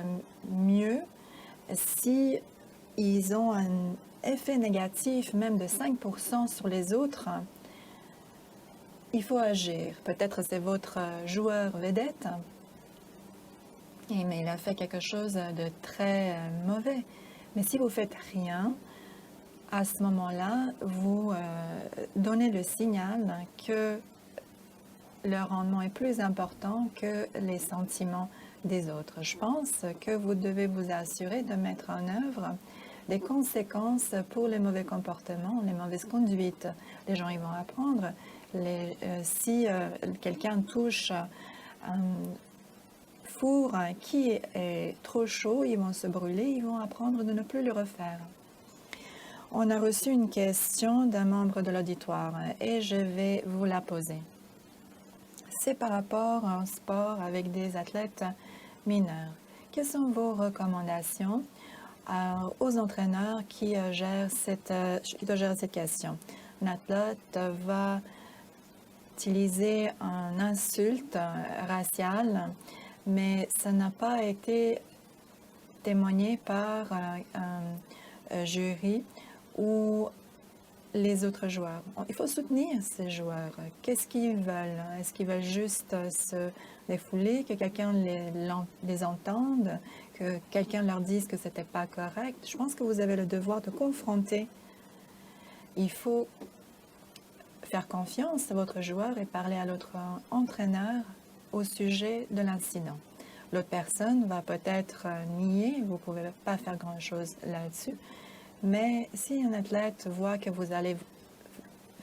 mieux, si ils ont un effet négatif, même de 5% sur les autres, il faut agir. Peut-être c'est votre joueur vedette, mais il a fait quelque chose de très mauvais. Mais si vous faites rien, à ce moment-là, vous donnez le signal que le rendement est plus important que les sentiments des autres. Je pense que vous devez vous assurer de mettre en œuvre des conséquences pour les mauvais comportements, les mauvaises conduites. Les gens ils vont apprendre. Si quelqu'un touche un four qui est trop chaud, ils vont se brûler, ils vont apprendre de ne plus le refaire. On a reçu une question d'un membre de l'auditoire et je vais vous la poser. C'est par rapport à un sport avec des athlètes mineurs. Quelles sont vos recommandations aux entraîneurs qui gèrent cette question? Un athlète va utiliser une insulte raciale, mais ça n'a pas été témoigné par un jury ou les autres joueurs. Il faut soutenir ces joueurs. Qu'est-ce qu'ils veulent? Est-ce qu'ils veulent juste se défouler, que quelqu'un les entende, que quelqu'un leur dise que ce n'était pas correct? Je pense que vous avez le devoir de confronter. Il faut faire confiance à votre joueur et parler à l'autre entraîneur au sujet de l'incident. L'autre personne va peut-être nier, vous ne pouvez pas faire grand-chose là-dessus, mais si un athlète voit que vous allez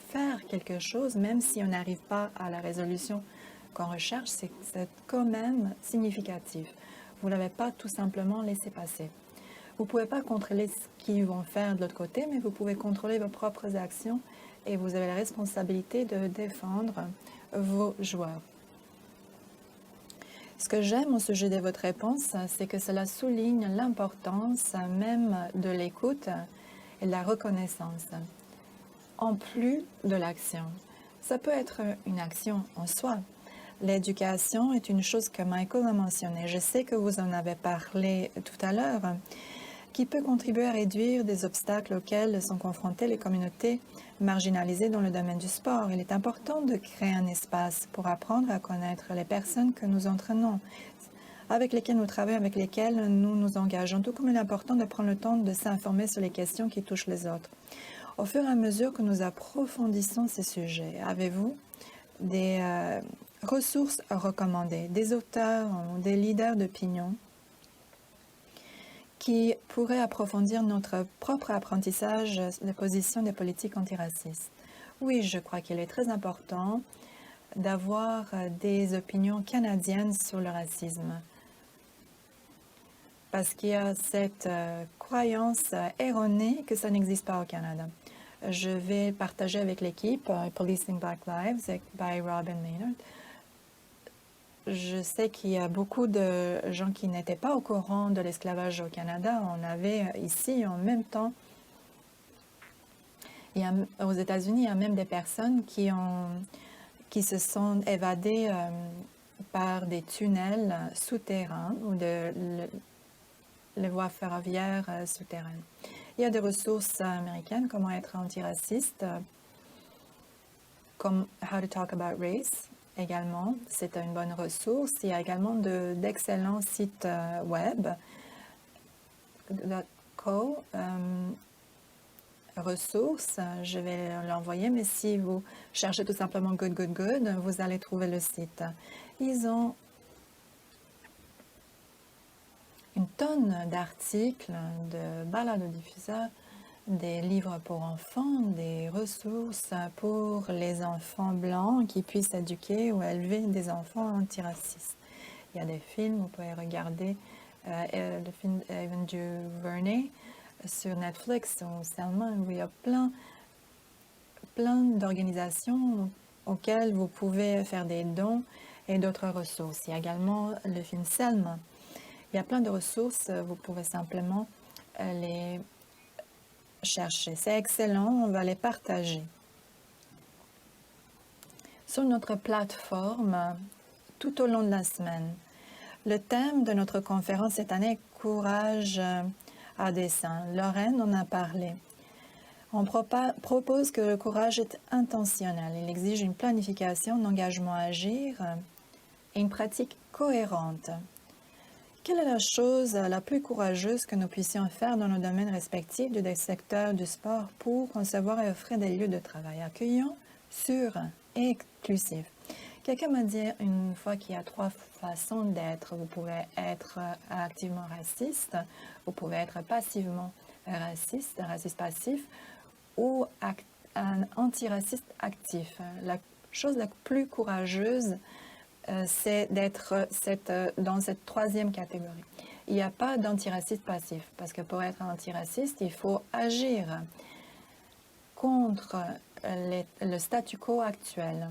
faire quelque chose, même si on n'arrive pas à la résolution qu'on recherche, c'est quand même significatif. Vous ne l'avez pas tout simplement laissé passer. Vous ne pouvez pas contrôler ce qu'ils vont faire de l'autre côté, mais vous pouvez contrôler vos propres actions et vous avez la responsabilité de défendre vos joueurs. Ce que j'aime au sujet de votre réponse, c'est que cela souligne l'importance même de l'écoute et de la reconnaissance, en plus de l'action. Ça peut être une action en soi. L'éducation est une chose que Michael a mentionnée. Je sais que vous en avez parlé tout à l'heure, qui peut contribuer à réduire des obstacles auxquels sont confrontées les communautés marginalisées dans le domaine du sport. Il est important de créer un espace pour apprendre à connaître les personnes que nous entraînons, avec lesquelles nous travaillons, avec lesquelles nous nous engageons, tout comme il est important de prendre le temps de s'informer sur les questions qui touchent les autres. Au fur et à mesure que nous approfondissons ces sujets, avez-vous des ressources recommandées, des auteurs ou des leaders d'opinion qui pourrait approfondir notre propre apprentissage des positions des politiques antiracistes. Oui, je crois qu'il est très important d'avoir des opinions canadiennes sur le racisme. Parce qu'il y a cette croyance erronée que ça n'existe pas au Canada. Je vais partager avec l'équipe Policing Black Lives by Robin Maynard. Je sais qu'il y a beaucoup de gens qui n'étaient pas au courant de l'esclavage au Canada. On avait ici en même temps, aux États-Unis, il y a même des personnes qui se sont évadées par des tunnels souterrains ou les voies ferroviaires souterraines. Il y a des ressources américaines, comment être antiraciste, comme How to Talk About Race également. C'est une bonne ressource. Il y a également d'excellents sites web, ressources, je vais l'envoyer, mais si vous cherchez tout simplement Good, Good, Good, vous allez trouver le site. Ils ont une tonne d'articles, de baladodiffuseurs, des livres pour enfants, des ressources pour les enfants blancs qui puissent éduquer ou élever des enfants antiracistes. Il y a des films, vous pouvez regarder le film Ava DuVernay sur Netflix ou Selma, où il y a plein d'organisations auxquelles vous pouvez faire des dons et d'autres ressources. Il y a également le film Selma. Il y a plein de ressources, vous pouvez simplement les chercher. C'est excellent, on va les partager. Sur notre plateforme, tout au long de la semaine, le thème de notre conférence cette année est « Courage à dessein ». Lorraine en a parlé. On propose que le courage est intentionnel. Il exige une planification, un engagement à agir et une pratique cohérente. Quelle est la chose la plus courageuse que nous puissions faire dans nos domaines respectifs du secteur du sport pour concevoir et offrir des lieux de travail accueillants, sûrs et inclusifs? Quelqu'un m'a dit une fois qu'il y a 3 façons d'être. Vous pouvez être activement raciste, vous pouvez être passivement raciste, raciste passif, ou un antiraciste actif. La chose la plus courageuse, c'est d'être dans cette 3e catégorie. Il n'y a pas d'antiraciste passif, parce que pour être antiraciste, il faut agir contre le statu quo actuel.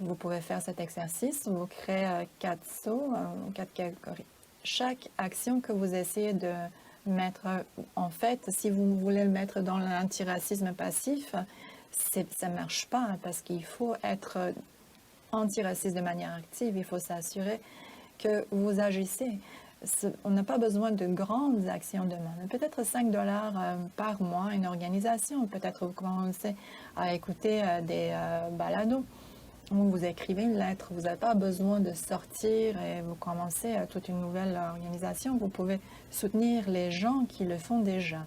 Vous pouvez faire cet exercice, vous créez 4 sauts, 4 catégories. Chaque action que vous essayez de mettre, en fait, si vous voulez le mettre dans l'antiracisme passif, ça ne marche pas, parce qu'il faut être antiraciste de manière active, il faut s'assurer que vous agissez. On n'a pas besoin de grandes actions de main. Peut-être $5 par mois, une organisation. Peut-être vous commencez à écouter des balados où vous écrivez une lettre. Vous n'avez pas besoin de sortir et vous commencez toute une nouvelle organisation. Vous pouvez soutenir les gens qui le font déjà.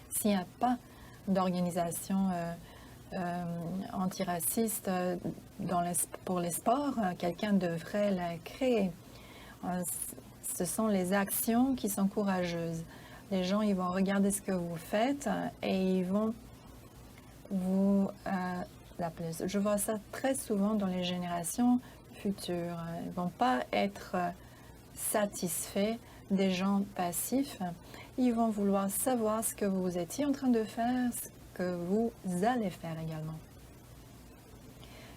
S'il n'y a pas d'organisation antiraciste pour les sports, quelqu'un devrait la créer. Ce sont les actions qui sont courageuses. Les gens, ils vont regarder ce que vous faites et ils vont vous l'appeler. Je vois ça très souvent dans les générations futures. Ils ne vont pas être satisfaits des gens passifs. Ils vont vouloir savoir ce que vous étiez en train de faire, ce que vous allez faire également.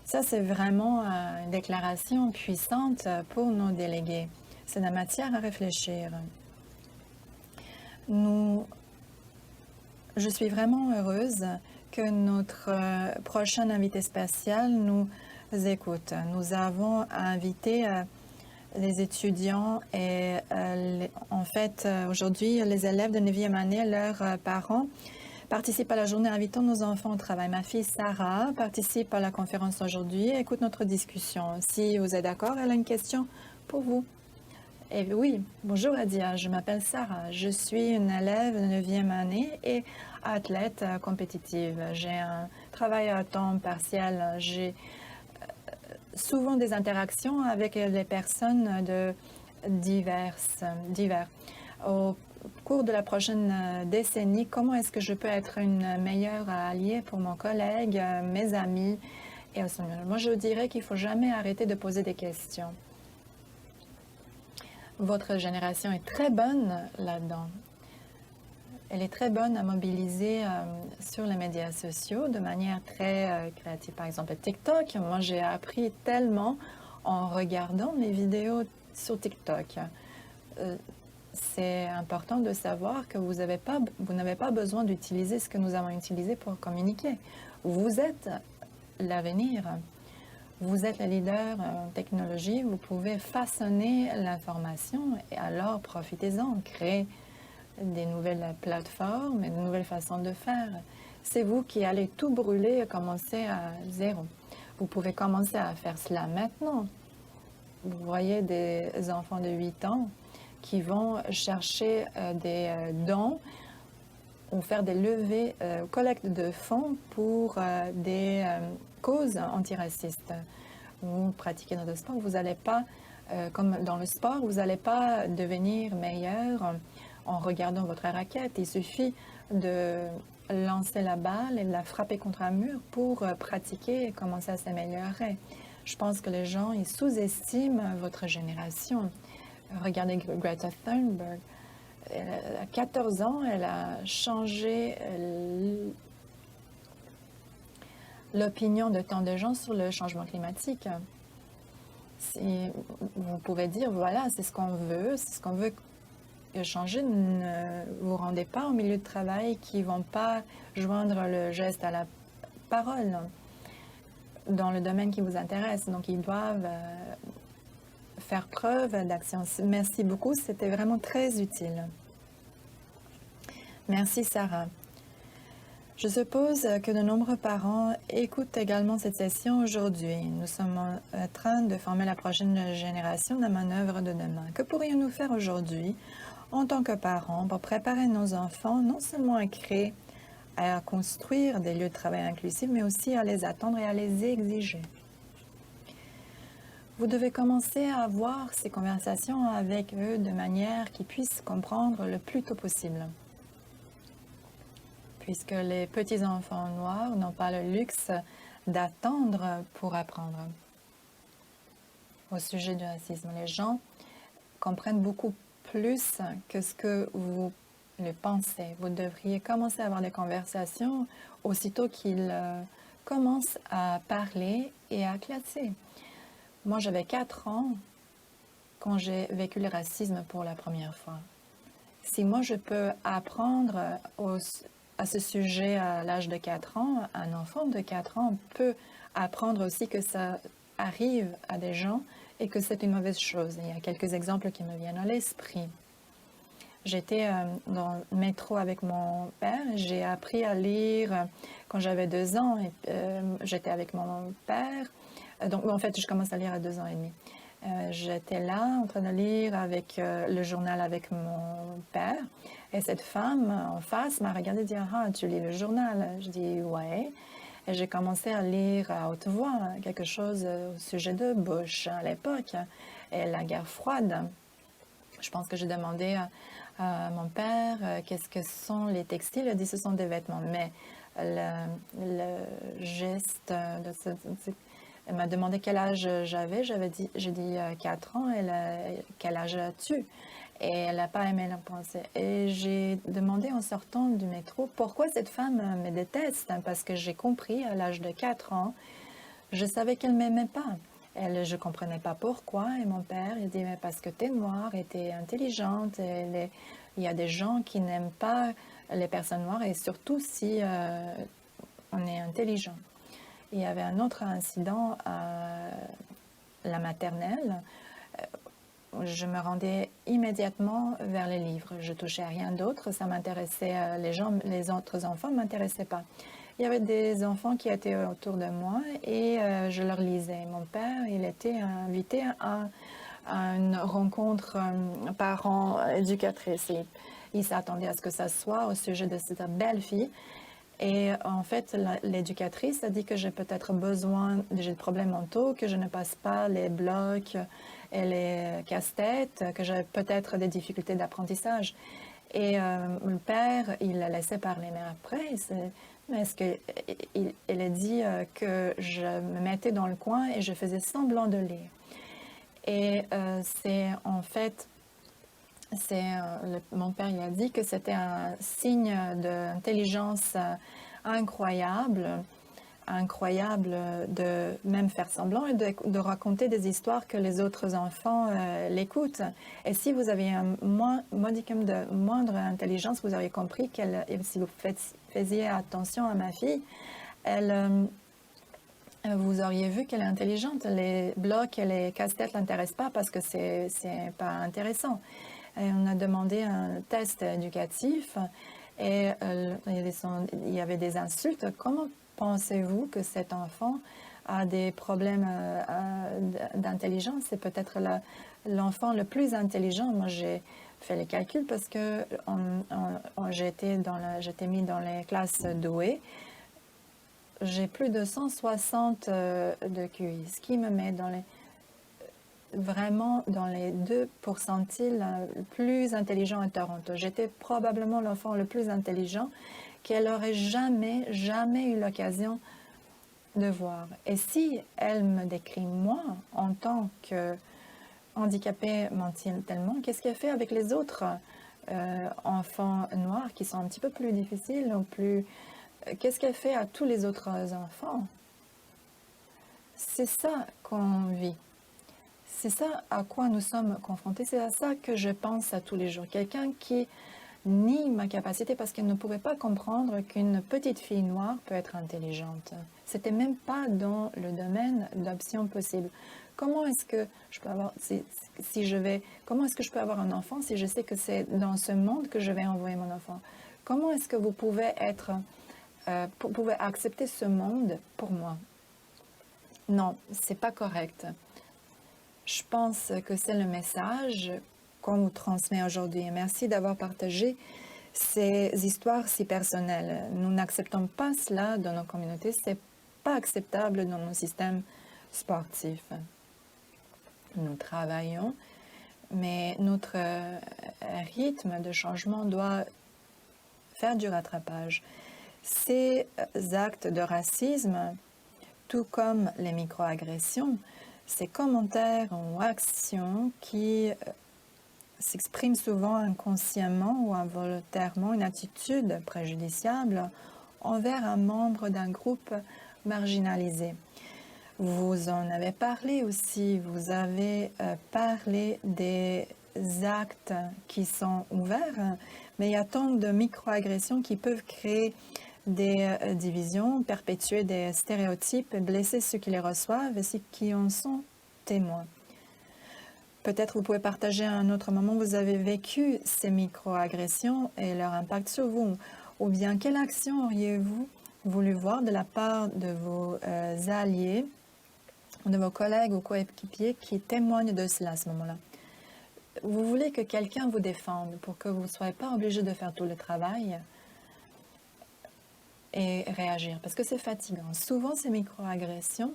Ça, c'est vraiment une déclaration puissante pour nos délégués. C'est de la matière à réfléchir. Je suis vraiment heureuse que notre prochain invité spécial nous écoute. Nous avons invité les étudiants et en fait, aujourd'hui, les élèves de 9e année et leurs parents participent à la journée invitant nos enfants au travail. Ma fille Sarah participe à la conférence aujourd'hui et écoute notre discussion. Si vous êtes d'accord, elle a une question pour vous. Et oui, bonjour Adia, je m'appelle Sarah. Je suis une élève de 9e année et athlète compétitive. J'ai un travail à temps partiel. J'ai souvent des interactions avec les personnes divers. au cours de la prochaine décennie, comment est-ce que je peux être une meilleure alliée pour mon collègue, mes amis et aussi, moi, je dirais qu'il ne faut jamais arrêter de poser des questions. Votre génération est très bonne là-dedans. Elle est très bonne à mobiliser sur les médias sociaux de manière très créative. Par exemple, TikTok, moi j'ai appris tellement en regardant les vidéos sur TikTok. C'est important de savoir que vous n'avez pas besoin d'utiliser ce que nous avons utilisé pour communiquer. Vous êtes l'avenir. Vous êtes le leader en technologie, vous pouvez façonner l'information et alors profitez-en, créez des nouvelles plateformes et de nouvelles façons de faire. C'est vous qui allez tout brûler et commencer à zéro. Vous pouvez commencer à faire cela maintenant. Vous voyez des enfants de 8 ans qui vont chercher des dons ou faire des levées, collecte de fonds pour des causes antiracistes. Vous pratiquez notre sport, vous n'allez pas, comme dans le sport, vous n'allez pas devenir meilleur en regardant votre raquette. Il suffit de lancer la balle et de la frapper contre un mur pour pratiquer et commencer à s'améliorer. Je pense que les gens ils sous-estiment votre génération. Regardez Greta Thunberg. À 14 ans, elle a changé l'opinion de tant de gens sur le changement climatique. Vous pouvez dire, voilà, c'est ce qu'on veut changer. Ne vous rendez pas au milieu de travail qui ne vont pas joindre le geste à la parole dans le domaine qui vous intéresse. Donc, ils doivent faire preuve d'action. Merci beaucoup, c'était vraiment très utile. Merci, Sarah. Je suppose que de nombreux parents écoutent également cette session aujourd'hui. Nous sommes en train de former la prochaine génération de la manœuvre de demain. Que pourrions-nous faire aujourd'hui en tant que parents pour préparer nos enfants non seulement à créer, à construire des lieux de travail inclusifs, mais aussi à les attendre et à les exiger? Vous devez commencer à avoir ces conversations avec eux de manière qu'ils puissent comprendre le plus tôt possible. Puisque les petits-enfants noirs n'ont pas le luxe d'attendre pour apprendre. Au sujet du racisme, les gens comprennent beaucoup plus que ce que vous le pensez. Vous devriez commencer à avoir des conversations aussitôt qu'ils commencent à parler et à classer. Moi, j'avais 4 ans quand j'ai vécu le racisme pour la première fois. Si moi, je peux apprendre à ce sujet à l'âge de 4 ans, un enfant de 4 ans peut apprendre aussi que ça arrive à des gens et que c'est une mauvaise chose. Il y a quelques exemples qui me viennent à l'esprit. J'étais dans le métro avec mon père. J'ai appris à lire quand j'avais 2 ans. J'étais avec mon père. Donc, en fait, je commence à lire à 2 ans et demi. J'étais là en train de lire avec le journal avec mon père. Et cette femme en face m'a regardé et dit « Ah, tu lis le journal ?» Je dis « Ouais ». Et j'ai commencé à lire à haute voix quelque chose au sujet de Bush à l'époque et la guerre froide. Je pense que j'ai demandé à mon père qu'est-ce que sont les textiles. Il a dit « Ce sont des vêtements ». Mais le geste de elle m'a demandé quel âge j'avais. J'ai dit 4 ans. Quel âge as-tu? Et elle n'a pas aimé la pensée. Et j'ai demandé en sortant du métro pourquoi cette femme me déteste. Parce que j'ai compris à l'âge de 4 ans, je savais qu'elle ne m'aimait pas. Je ne comprenais pas pourquoi. Et mon père, il dit, mais parce que tu es noire et tu es intelligente. Et il y a des gens qui n'aiment pas les personnes noires et surtout si on est intelligent. Il y avait un autre incident à la maternelle. Je me rendais immédiatement vers les livres. Je touchais à rien d'autre. Ça m'intéressait. Les autres enfants ne m'intéressaient pas. Il y avait des enfants qui étaient autour de moi et je leur lisais. Mon père, il était invité à une rencontre parents-éducatrices. Il s'attendait à ce que ça soit au sujet de cette belle fille. Et en fait, l'éducatrice a dit que j'ai peut-être besoin, j'ai des problèmes mentaux, que je ne passe pas les blocs elle est casse-tête, que j'avais peut-être des difficultés d'apprentissage. Et mon père, il la laissait parler, mais après, elle a dit que je me mettais dans le coin et je faisais semblant de lire. Et c'est en fait, mon père il a dit que c'était un signe d'intelligence incroyable de même faire semblant et de raconter des histoires que les autres enfants l'écoutent. Et si vous avez un modicum de moindre intelligence, vous auriez compris si vous faisiez attention à ma fille, vous auriez vu qu'elle est intelligente. Les blocs et les casse-têtes ne l'intéressent pas parce que c'est pas intéressant. Et on a demandé un test éducatif et il y avait des insultes. Comment pensez-vous que cet enfant a des problèmes d'intelligence? C'est peut-être l'enfant le plus intelligent. Moi, j'ai fait les calculs parce que j'étais mis dans les classes douées. J'ai plus de 160 de QI, ce qui me met vraiment dans les 2 pourcentiles plus intelligents à Toronto. J'étais probablement l'enfant le plus intelligent qu'elle aurait jamais eu l'occasion de voir. Et si elle me décrit moi en tant que handicapée mentalement, qu'est-ce qu'elle fait avec les autres enfants noirs qui sont un petit peu plus difficiles ou plus... Qu'est-ce qu'elle fait à tous les autres enfants? C'est ça qu'on vit. C'est ça à quoi nous sommes confrontés. C'est à ça que je pense à tous les jours. Quelqu'un qui nie ma capacité parce qu'elle ne pouvait pas comprendre qu'une petite fille noire peut être intelligente. C'était même pas dans le domaine d'options possibles. Comment est-ce que je peux avoir, comment est-ce que je peux avoir un enfant si je sais que c'est dans ce monde que je vais envoyer mon enfant? Comment est-ce que vous pouvez pouvez accepter ce monde pour moi? Non, c'est pas correct. Je pense que c'est le message qu'on vous transmet aujourd'hui. Merci d'avoir partagé ces histoires si personnelles. Nous n'acceptons pas cela dans nos communautés. C'est pas acceptable dans nos systèmes sportifs. Nous travaillons, mais notre rythme de changement doit faire du rattrapage. Ces actes de racisme, tout comme les microagressions, ces commentaires ou actions qui s'expriment souvent inconsciemment ou involontairement une attitude préjudiciable envers un membre d'un groupe marginalisé. Vous en avez parlé aussi, vous avez parlé des actes qui sont ouverts, mais il y a tant de microagressions qui peuvent créer des divisions, perpétuer des stéréotypes, blesser ceux qui les reçoivent et ceux qui en sont témoins. Peut-être vous pouvez partager à un autre moment où vous avez vécu ces microagressions et leur impact sur vous. Ou bien, quelle action auriez-vous voulu voir de la part de vos alliés, de vos collègues ou coéquipiers qui témoignent de cela à ce moment-là? Vous voulez que quelqu'un vous défende pour que vous ne soyez pas obligé de faire tout le travail et réagir, parce que c'est fatigant. Souvent, ces microagressions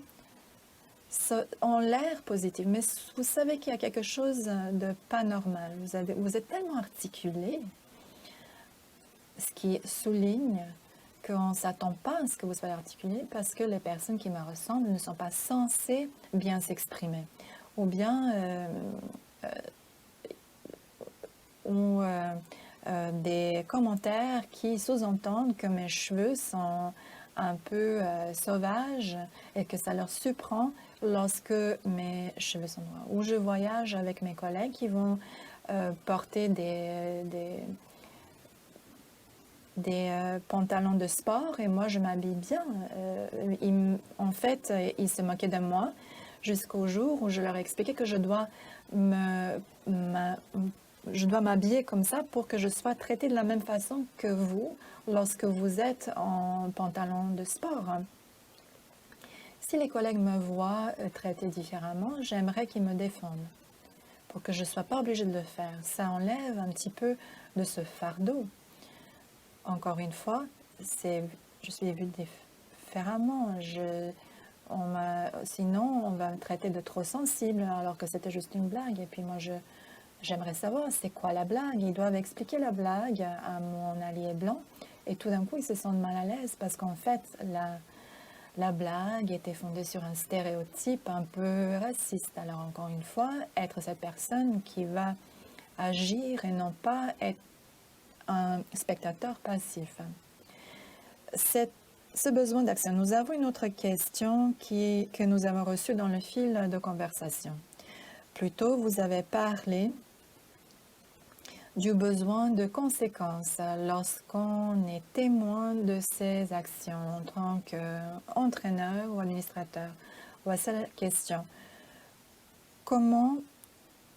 ont l'air positives, mais vous savez qu'il y a quelque chose de pas normal. Vous êtes tellement articulé, ce qui souligne qu'on ne s'attend pas à ce que vous soyez articulé parce que les personnes qui me ressemblent ne sont pas censées bien s'exprimer. Ou bien des commentaires qui sous-entendent que mes cheveux sont un peu sauvages et que ça leur surprend lorsque mes cheveux sont noirs. Ou je voyage avec mes collègues qui vont porter des pantalons de sport et moi je m'habille bien. En fait, ils se moquaient de moi jusqu'au jour où je leur ai expliqué que je dois m'habiller comme ça pour que je sois traitée de la même façon que vous lorsque vous êtes en pantalon de sport. Si les collègues me voient traiter différemment, j'aimerais qu'ils me défendent pour que je ne sois pas obligée de le faire. Ça enlève un petit peu de ce fardeau. Encore une fois, je suis vue différemment. sinon on va me traiter de trop sensible alors que c'était juste une blague. Et puis moi, j'aimerais savoir c'est quoi la blague. Ils doivent expliquer la blague à mon allié blanc. Et tout d'un coup, ils se sentent mal à l'aise parce qu'en fait, la blague était fondée sur un stéréotype un peu raciste. Alors encore une fois, être cette personne qui va agir et non pas être un spectateur passif. Ce besoin d'action. Nous avons une autre question que nous avons reçue dans le fil de conversation. Plus tôt, vous avez parlé du besoin de conséquences lorsqu'on est témoin de ces actions en tant qu'entraîneur ou administrateur. Voici la question. Comment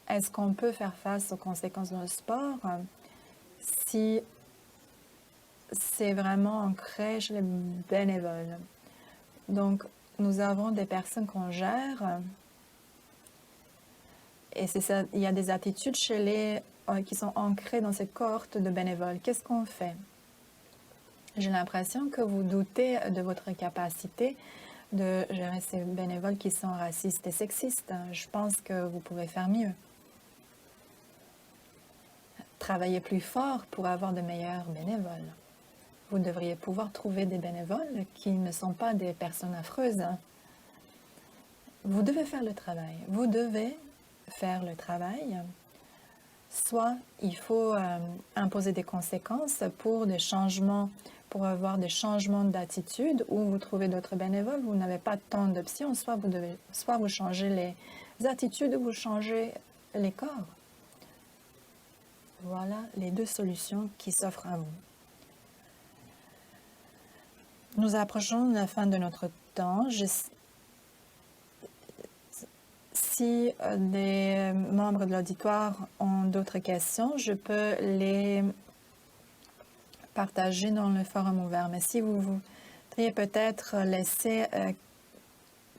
est-ce qu'on peut faire face aux conséquences dans le sport si c'est vraiment ancré chez les bénévoles? Donc, nous avons des personnes qu'on gère et c'est ça, il y a des attitudes chez les qui sont ancrées dans cette cohorte de bénévoles. Qu'est-ce qu'on fait? J'ai l'impression que vous doutez de votre capacité de gérer ces bénévoles qui sont racistes et sexistes. Je pense que vous pouvez faire mieux. Travailler plus fort pour avoir de meilleurs bénévoles. Vous devriez pouvoir trouver des bénévoles qui ne sont pas des personnes affreuses. Vous devez faire le travail. Vous devez faire le travail. Soit il faut imposer des conséquences pour des changements, pour avoir des changements d'attitude, ou vous trouvez d'autres bénévoles, vous n'avez pas tant d'options, soit vous changez les attitudes ou vous changez les corps. Voilà les deux solutions qui s'offrent à vous. Nous approchons de la fin de notre temps. Si des membres de l'auditoire ont d'autres questions, je peux les partager dans le forum ouvert. Mais si vous voudriez peut-être laisser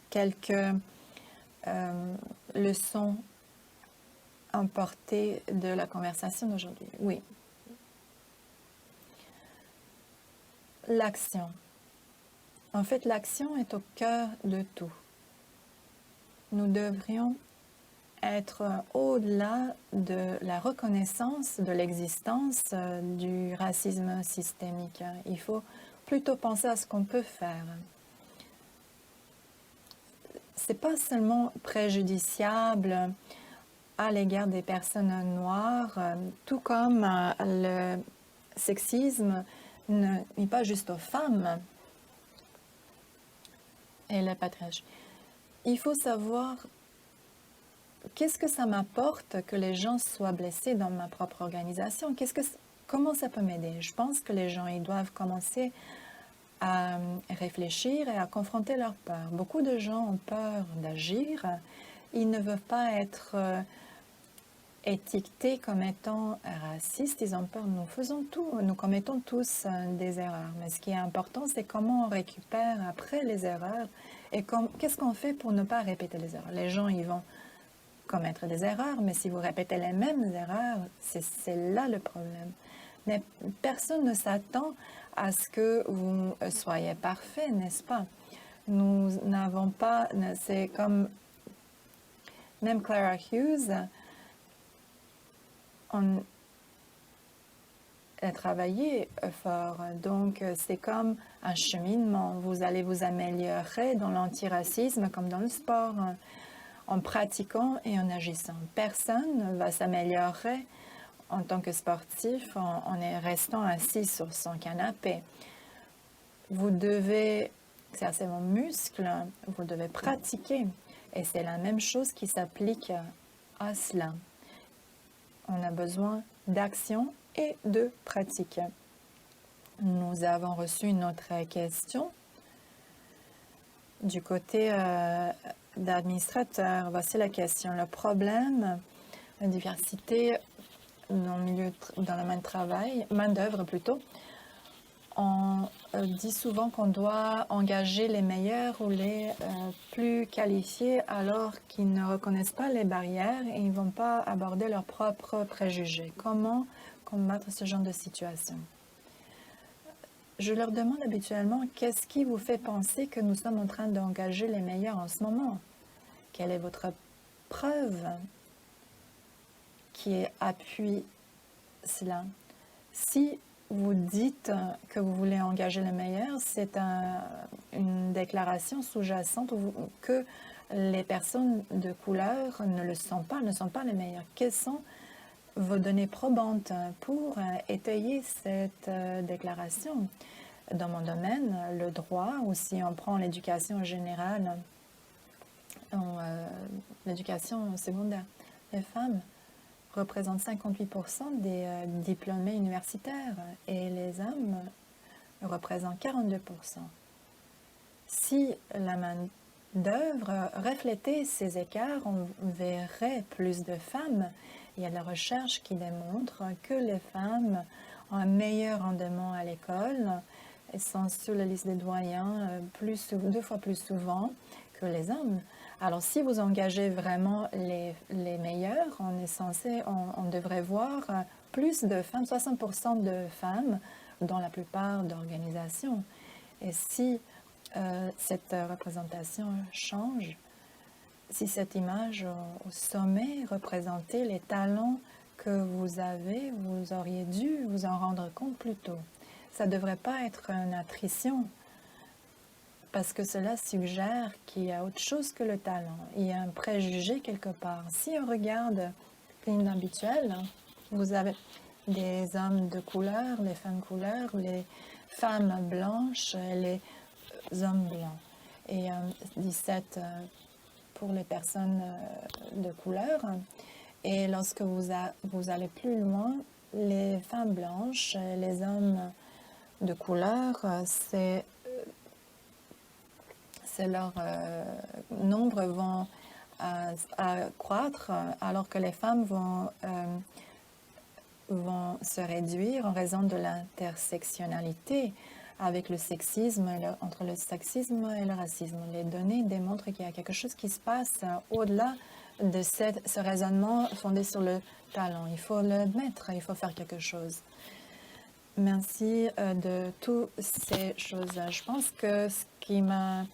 quelques leçons emportées de la conversation d'aujourd'hui. Oui. L'action. En fait, l'action est au cœur de tout. Nous devrions être au-delà de la reconnaissance de l'existence du racisme systémique. Il faut plutôt penser à ce qu'on peut faire. Ce n'est pas seulement préjudiciable à l'égard des personnes noires, tout comme le sexisme n'est pas juste aux femmes et le patriarcat. Il faut savoir qu'est-ce que ça m'apporte que les gens soient blessés dans ma propre organisation. Comment ça peut m'aider? Je pense que les gens ils doivent commencer à réfléchir et à confronter leur peur. Beaucoup de gens ont peur d'agir. Ils ne veulent pas être étiquetés comme étant racistes. Ils ont peur. Nous commettons tous des erreurs. Mais ce qui est important, c'est comment on récupère après les erreurs et qu'est-ce qu'on fait pour ne pas répéter les erreurs. Les gens, ils vont commettre des erreurs, mais si vous répétez les mêmes erreurs, c'est là le problème. Mais personne ne s'attend à ce que vous soyez parfait, n'est-ce pas? Nous n'avons pas, c'est comme même Clara Hughes, on a travaillé fort, donc c'est comme un cheminement. Vous allez vous améliorer dans l'antiracisme comme dans le sport, en pratiquant et en agissant. Personne ne va s'améliorer en tant que sportif en restant assis sur son canapé. Vous devez exercer vos muscles, vous devez pratiquer. Et c'est la même chose qui s'applique à cela. On a besoin d'action et de pratique. Nous avons reçu une autre question du côté d'administrateur. Voici la question. Le problème de diversité dans le même travail, main-d'œuvre plutôt, on dit souvent qu'on doit engager les meilleurs ou les plus qualifiés alors qu'ils ne reconnaissent pas les barrières et ils ne vont pas aborder leurs propres préjugés. Comment combattre ce genre de situation? je leur demande habituellement qu'est-ce qui vous fait penser que nous sommes en train d'engager les meilleurs en ce moment? Quelle est votre preuve qui appuie cela? Si vous dites que vous voulez engager les meilleurs, c'est une déclaration sous-jacente que les personnes de couleur ne le sont pas, ne sont pas les meilleurs. Quelles sont vos données probantes pour étayer cette déclaration? Dans mon domaine, le droit, ou si on prend l'éducation générale, l'éducation secondaire, les femmes représentent 58% des diplômés universitaires et les hommes représentent 42%. Si la main-d'œuvre reflétait ces écarts, on verrait plus de femmes. Il y a de la recherche qui démontre que les femmes ont un meilleur rendement à l'école et sont sur la liste des doyens 2 fois plus souvent que les hommes. Alors, si vous engagez vraiment les meilleurs, on devrait voir plus de femmes, 60% de femmes dans la plupart d'organisations. Et si cette représentation change, si cette image au sommet représentait les talents que vous avez, vous auriez dû vous en rendre compte plus tôt. Ça ne devrait pas être une attrition, parce que cela suggère qu'il y a autre chose que le talent. Il y a un préjugé quelque part. Si on regarde l'inhabituel, vous avez des hommes de couleur, les femmes couleur, les femmes blanches, les hommes blancs. Et 17 pour les personnes de couleur. Et lorsque vous allez plus loin, les femmes blanches, les hommes de couleur, leur nombre vont accroître, alors que les femmes vont se réduire en raison de l'intersectionnalité avec le sexisme, entre le sexisme et le racisme. Les données démontrent qu'il y a quelque chose qui se passe au-delà de ce raisonnement fondé sur le talent. Il faut le mettre, il faut faire quelque chose. Merci de toutes ces choses. Je pense que ce qui m'a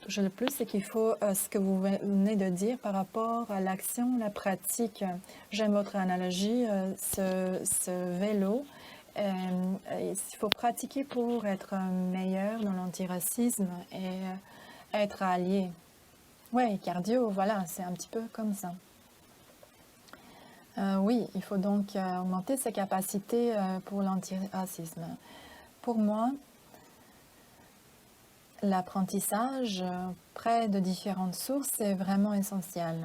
touché le plus, c'est qu'il faut ce que vous venez de dire par rapport à l'action, la pratique. J'aime votre analogie, ce vélo. Il faut pratiquer pour être meilleur dans l'antiracisme et être allié. Oui, cardio, voilà, c'est un petit peu comme ça. Oui, il faut donc augmenter ses capacités pour l'antiracisme. Pour moi, l'apprentissage près de différentes sources est vraiment essentiel.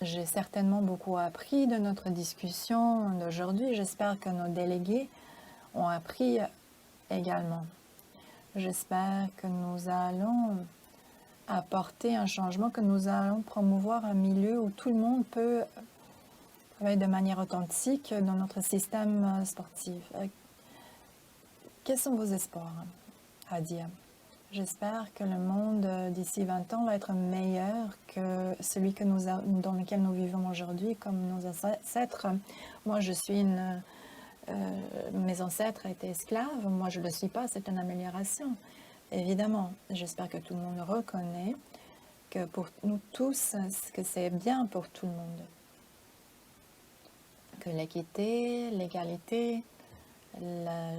J'ai certainement beaucoup appris de notre discussion d'aujourd'hui. J'espère que nos délégués ont appris également. J'espère que nous allons apporter un changement, que nous allons promouvoir un milieu où tout le monde peut travailler de manière authentique dans notre système sportif. Quels sont vos espoirs, Hadia? J'espère que le monde d'ici 20 ans va être meilleur que celui dans lequel nous vivons aujourd'hui, comme nos ancêtres. Moi, mes ancêtres étaient esclaves, moi je ne le suis pas, c'est une amélioration. Évidemment, j'espère que tout le monde reconnaît que pour nous tous, que c'est bien pour tout le monde. Que l'équité, l'égalité, la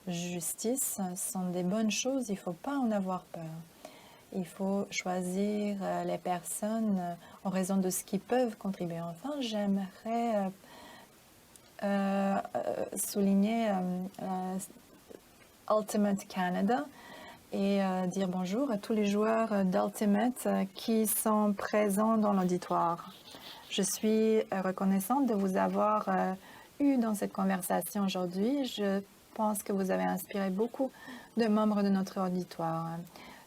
justice sont des bonnes choses, il ne faut pas en avoir peur. Il faut choisir les personnes en raison de ce qu'ils peuvent contribuer. Enfin, j'aimerais souligner Ultimate Canada et dire bonjour à tous les joueurs d'Ultimate qui sont présents dans l'auditoire. Je suis reconnaissante de vous avoir eu dans cette conversation aujourd'hui. Je pense que vous avez inspiré beaucoup de membres de notre auditoire.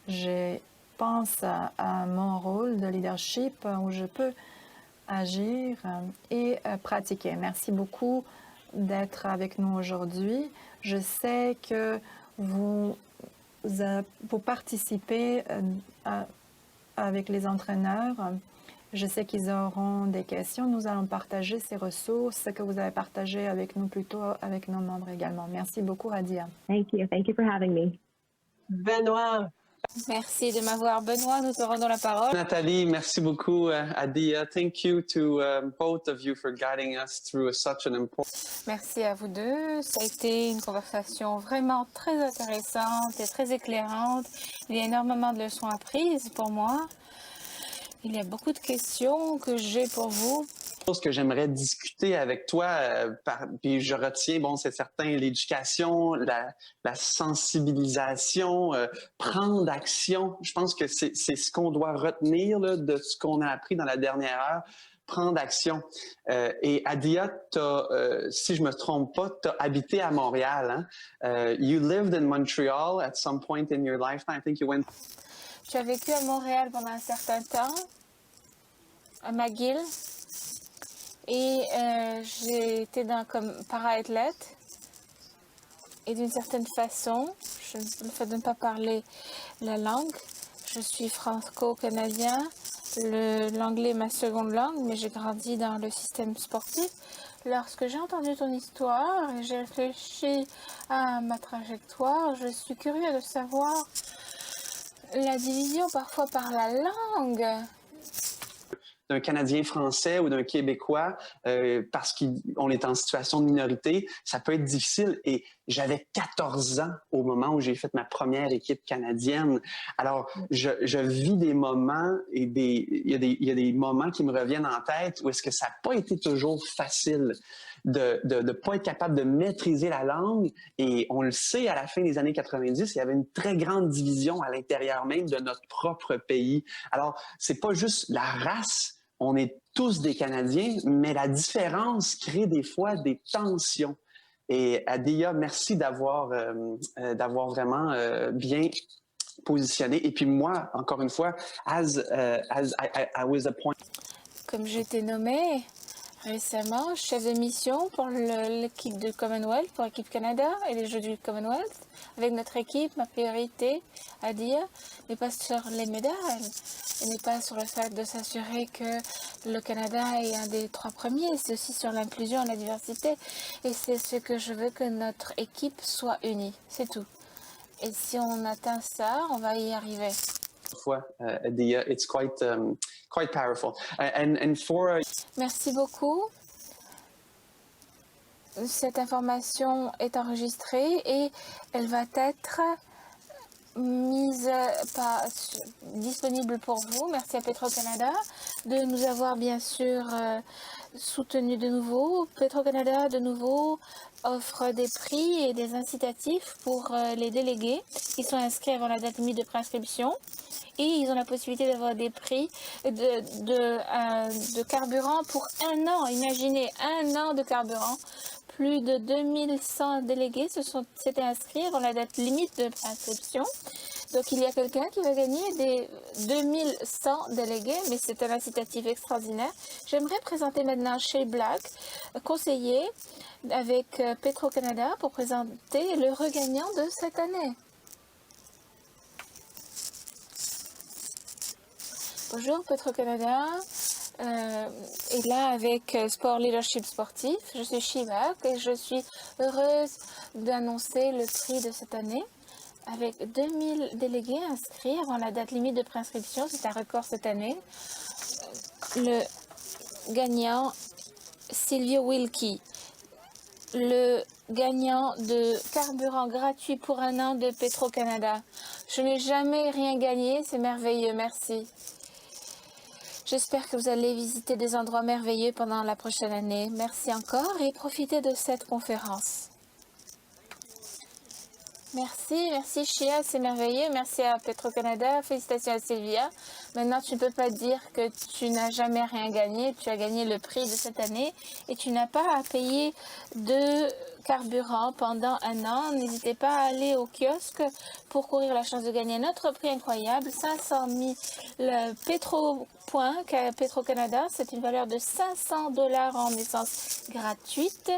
Je pense à mon rôle de leadership où je peux agir et pratiquer. Merci beaucoup d'être avec nous aujourd'hui. Je sais que vous participez avec les entraîneurs Je sais qu'ils auront des questions. Nous allons partager ces ressources que vous avez partagées avec nous, plutôt avec nos membres également. Merci beaucoup, Adia. Thank you. Thank you for having me. Benoît, Merci de m'avoir. Benoît, nous te rendons la parole. Nathalie, merci beaucoup. Adia, thank you to both of you for guiding us through such an important. Merci à vous deux. Ça a été une conversation vraiment très intéressante et très éclairante. Il y a énormément de leçons apprises pour moi. Il y a beaucoup de questions que j'ai pour vous. Chose que j'aimerais discuter avec toi, puis je retiens, bon, c'est certain, l'éducation, la sensibilisation, prendre action. Je pense que c'est ce qu'on doit retenir là, de ce qu'on a appris dans la dernière heure. Prendre action. Et Adia, si je me trompe pas, tu as habité à Montréal. Hein? You lived in Montreal at some point in your lifetime. I think you went. Tu as vécu à Montréal pendant un certain temps, à McGill, et j'ai été comme para-athlète. Et d'une certaine façon, le fait de ne pas parler la langue, je suis franco-canadien, l'anglais est ma seconde langue, mais j'ai grandi dans le système sportif. Lorsque j'ai entendu ton histoire et j'ai réfléchi à ma trajectoire, je suis curieux de savoir la division parfois par la langue. D'un Canadien français ou d'un Québécois, parce qu'on est en situation de minorité, ça peut être difficile. Et j'avais 14 ans au moment où j'ai fait ma première équipe canadienne. Alors, je vis des moments et il y a des moments qui me reviennent en tête où est-ce que ça n'a pas été toujours facile de ne pas être capable de maîtriser la langue. Et on le sait, à la fin des années 90, il y avait une très grande division à l'intérieur même de notre propre pays. Alors, c'est pas juste la race. On est tous des Canadiens, mais la différence crée des fois des tensions. Et Adia, merci d'avoir vraiment bien positionné. Et puis moi, encore une fois, as I was appointed. Comme j'ai été nommée récemment chef de mission pour l'équipe du Commonwealth, pour l'équipe Canada et les Jeux du Commonwealth. Avec notre équipe, ma priorité, Adia, n'est pas sur les médailles, et n'est pas sur le fait de s'assurer que le Canada est un des 3 premiers, c'est aussi sur l'inclusion et la diversité. Et c'est ce que je veux, que notre équipe soit unie, c'est tout. Et si on atteint ça, on va y arriver. Adia, it's quite powerful. And for Merci beaucoup. Cette information est enregistrée et elle va être disponible pour vous. Merci à Petro-Canada de nous avoir bien sûr soutenus de nouveau. Petro-Canada de nouveau offre des prix et des incitatifs pour les délégués qui sont inscrits avant la date limite de préinscription. Et ils ont la possibilité d'avoir des prix de carburant pour 1 an. Imaginez, 1 an de carburant. Plus de 2100 délégués s'étaient inscrits avant la date limite de préinscription. Donc il y a quelqu'un qui va gagner des 2100 délégués, mais c'est un incitatif extraordinaire. J'aimerais présenter maintenant Shay Black, conseiller avec Petro-Canada, pour présenter le regagnant de cette année. Bonjour, Petro-Canada est là avec Sport Leadership Sportif. Je suis Shiva et je suis heureuse d'annoncer le prix de cette année. Avec 2000 délégués inscrits avant la date limite de préinscription, c'est un record cette année. Le gagnant, Sylvia Wilkie. Le gagnant de carburant gratuit pour 1 an de Petro-Canada. Je n'ai jamais rien gagné, c'est merveilleux, merci. J'espère que vous allez visiter des endroits merveilleux pendant la prochaine année. Merci encore et profitez de cette conférence. Merci Shia, c'est merveilleux. Merci à Petro-Canada, félicitations à Sylvia. Maintenant, tu ne peux pas dire que tu n'as jamais rien gagné. Tu as gagné le prix de cette année et tu n'as pas à payer de carburant pendant 1 an. N'hésitez pas à aller au kiosque pour courir la chance de gagner notre prix incroyable, 500 000 Petro-points Petro-Canada. C'est une valeur de $500 en essence gratuite.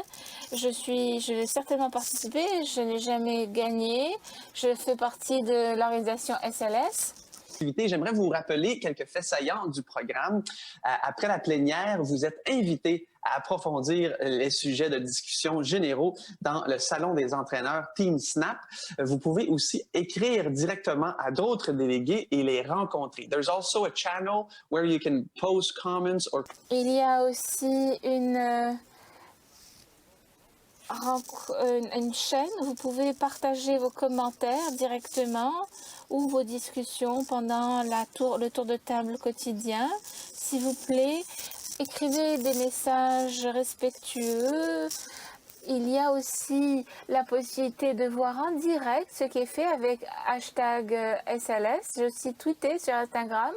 Je vais certainement participer. Je n'ai jamais gagné. Je fais partie de l'organisation SLS. J'aimerais vous rappeler quelques faits saillants du programme. Après la plénière, vous êtes invités à approfondir les sujets de discussion généraux dans le salon des entraîneurs Team Snap. Vous pouvez aussi écrire directement à d'autres délégués et les rencontrer. There's also a channel where you can post comments or... Il y a aussi une chaîne où vous pouvez partager vos commentaires directement ou vos discussions pendant le tour de table quotidien. S'il vous plaît, écrivez des messages respectueux. Il y a aussi la possibilité de voir en direct ce qui est fait avec hashtag SLS. J'ai aussi tweeté sur Instagram.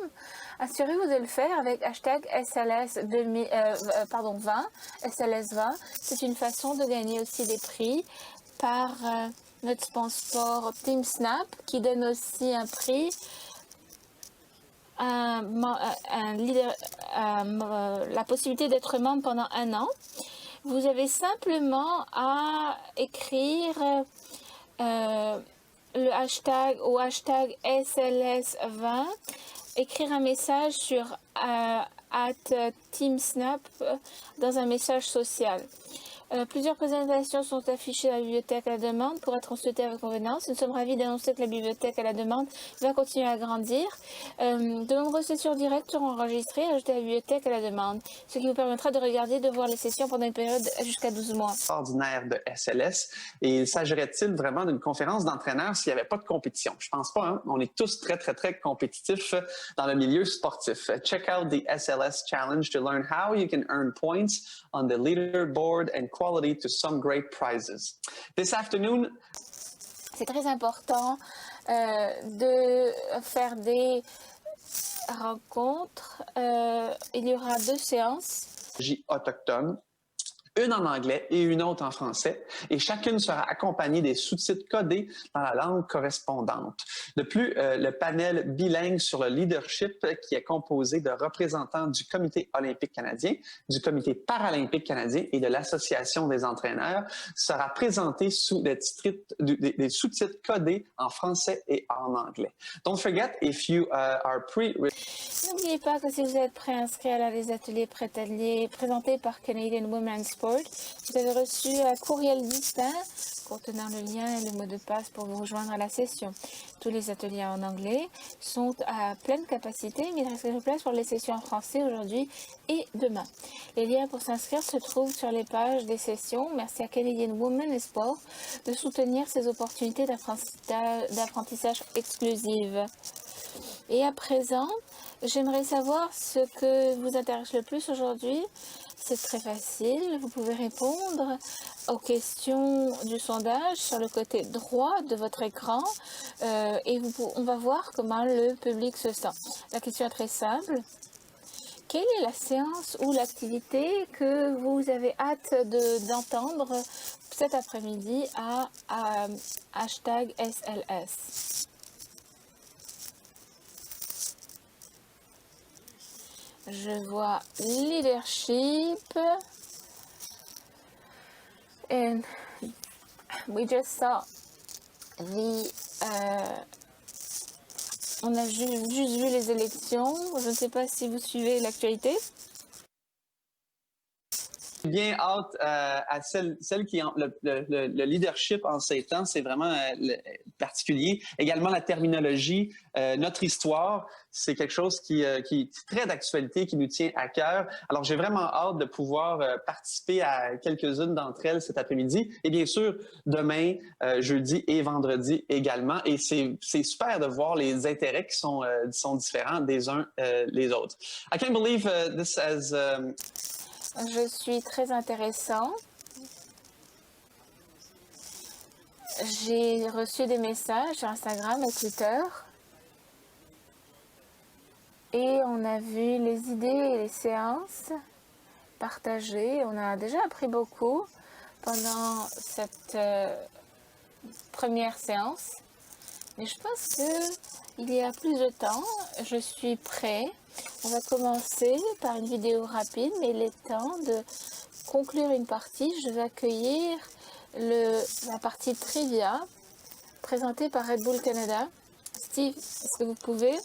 Assurez-vous de le faire avec hashtag SLS 20, SLS20. C'est une façon de gagner aussi des prix par notre sponsor Team Snap qui donne aussi un prix la possibilité d'être membre pendant 1 an. Vous avez simplement à écrire le hashtag au hashtag SLS20, écrire un message sur @TeamSnap dans un message social. Plusieurs présentations sont affichées dans la bibliothèque à la demande pour être consultées avec convenance. Nous sommes ravis d'annoncer que la bibliothèque à la demande va continuer à grandir. De nombreuses sessions directes seront enregistrées et ajoutées à la bibliothèque à la demande, ce qui vous permettra de regarder et de voir les sessions pendant une période jusqu'à 12 mois. Ordinaire de SLS. Et s'agirait-il vraiment d'une conférence d'entraîneurs s'il n'y avait pas de compétition? Je pense pas, hein? On est tous très, très, très compétitifs dans le milieu sportif. Check out the SLS Challenge to learn how you can earn points on the leaderboard and quality to some great prizes. This afternoon, c'est très important de faire des rencontres. Il y aura 2 séances. Autochtone, une en anglais et une autre en français, et chacune sera accompagnée des sous-titres codés dans la langue correspondante. De plus, le panel bilingue sur le leadership, qui est composé de représentants du Comité olympique canadien, du Comité paralympique canadien et de l'Association des entraîneurs, sera présenté sous des sous-titres codés en français et en anglais. Don't forget, if you are N'oubliez pas que si vous êtes préinscrit à les ateliers présentés par Canadian Women's Sport, vous avez reçu un courriel distinct contenant le lien et le mot de passe pour vous rejoindre à la session. Tous les ateliers en anglais sont à pleine capacité, mais il reste quelques places pour les sessions en français aujourd'hui et demain. Les liens pour s'inscrire se trouvent sur les pages des sessions. Merci à Canadian Women Sport de soutenir ces opportunités d'apprentissage exclusives. Et à présent, j'aimerais savoir ce que vous intéresse le plus aujourd'hui. C'est très facile. Vous pouvez répondre aux questions du sondage sur le côté droit de votre écran et on va voir comment le public se sent. La question est très simple. Quelle est la séance ou l'activité que vous avez hâte d'entendre cet après-midi à hashtag SLS? Je vois leadership. And we just saw on a juste vu les élections. Je ne sais pas si vous suivez l'actualité. Bien hâte à celle qui le leadership en ces temps, c'est vraiment particulier. Également la terminologie, notre histoire, c'est quelque chose qui est très d'actualité, qui nous tient à cœur. Alors j'ai vraiment hâte de pouvoir participer à quelques-unes d'entre elles cet après-midi. Et bien sûr, demain, jeudi et vendredi également. Et c'est super de voir les intérêts qui sont différents des uns les autres. I can't believe this as... Je suis très intéressant. J'ai reçu des messages sur Instagram et Twitter. Et on a vu les idées et les séances partagées. On a déjà appris beaucoup pendant cette première séance. Mais je pense qu'il y a plus de temps. Je suis prêt. On va commencer par une vidéo rapide, mais il est temps de conclure une partie. Je vais accueillir la partie trivia présentée par Red Bull Canada. Steve, est-ce que vous pouvez?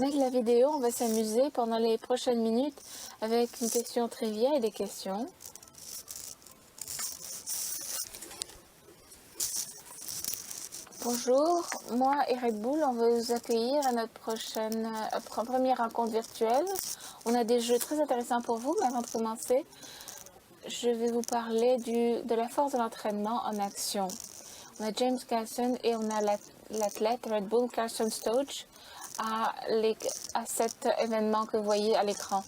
Avec la vidéo, on va s'amuser pendant les prochaines minutes avec une question trivia et des questions. Bonjour, moi et Red Bull, on va vous accueillir à notre première rencontre virtuelle. On a des jeux très intéressants pour vous, mais avant de commencer, je vais vous parler de la force de l'entraînement en action. On a James Carson et on a l'athlète Red Bull Carson Stokes à cet événement que vous voyez à l'écran.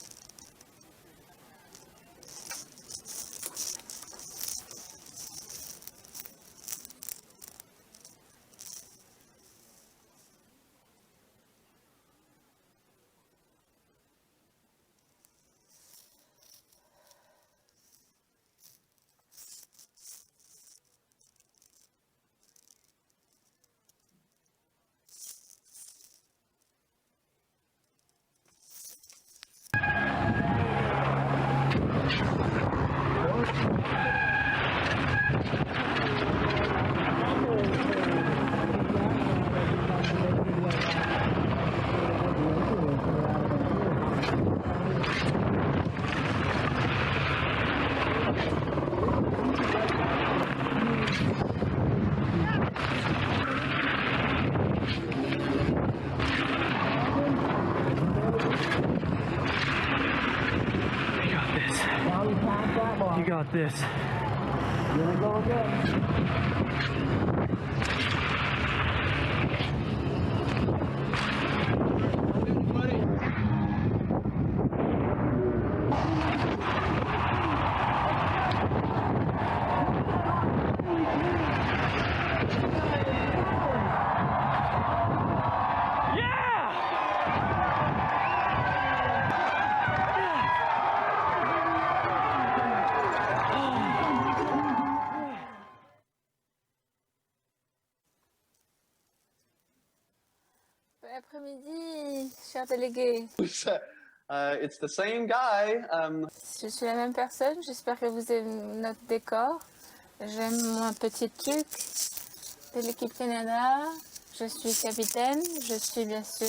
You got this. Bon après-midi, chers délégués. It's the same guy. Je suis la même personne, j'espère que vous aimez notre décor. J'aime mon petit truc de l'équipe Canada. Je suis capitaine, je suis bien sûr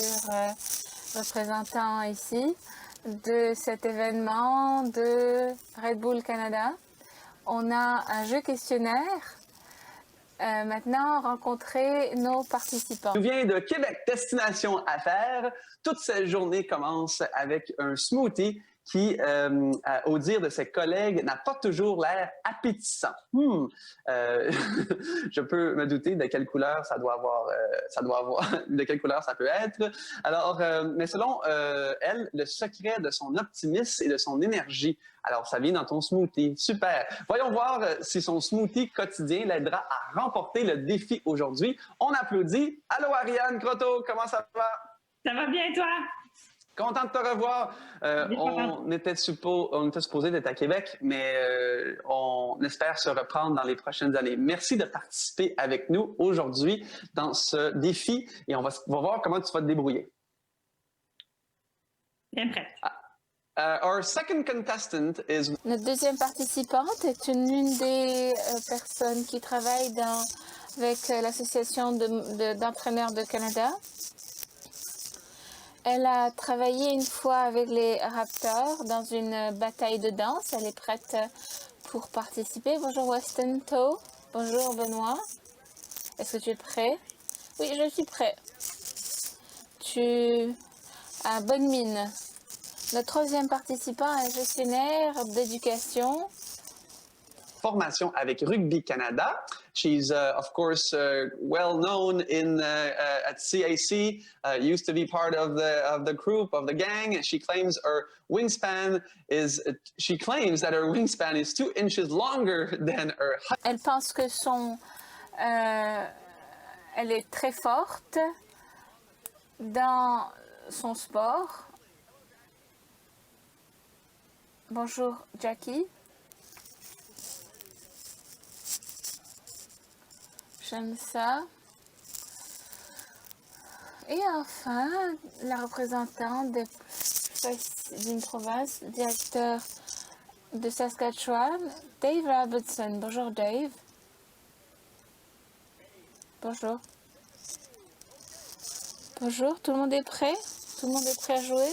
représentant ici de cet événement de Red Bull Canada. On a un jeu questionnaire. Maintenant, rencontrer nos participants. Nous vient de Québec Destination Affaires. Toute cette journée commence avec un smoothie qui, au dire de ses collègues, n'a pas toujours l'air appétissant. Je peux me douter de quelle couleur ça doit avoir, de quelle couleur ça peut être. Alors, mais selon elle, le secret de son optimisme et de son énergie, alors ça vient dans ton smoothie. Super. Voyons voir si son smoothie quotidien l'aidera à remporter le défi aujourd'hui. On applaudit. Allô Ariane Croteau, comment ça va? Ça va bien, toi? Content de te revoir. On était supposé d'être à Québec, mais on espère se reprendre dans les prochaines années. Merci de participer avec nous aujourd'hui dans ce défi et on va voir comment tu vas te débrouiller. Bien prête. Our second contestant is... Notre deuxième participante est une des personnes qui travaille avec l'Association d'entraîneurs de Canada. Elle a travaillé une fois avec les Raptors dans une bataille de danse. Elle est prête pour participer. Bonjour Weston Toe. Bonjour Benoît. Est-ce que tu es prêt? Oui, je suis prêt. Tu as bonne mine. Notre troisième participant est gestionnaire d'éducation. Formation avec Rugby Canada. She's, of course, well known at CAC, used to be part of the group, of the gang. She claims that her wingspan is 2 inches longer than her height. Elle pense que elle est très forte dans son sport. Bonjour Jackie. J'aime ça. Et enfin, la représentante d'une province, directeur de Saskatchewan, Dave Robertson. Bonjour Dave. Bonjour. Bonjour, tout le monde est prêt? Tout Tout le monde est prêt à jouer?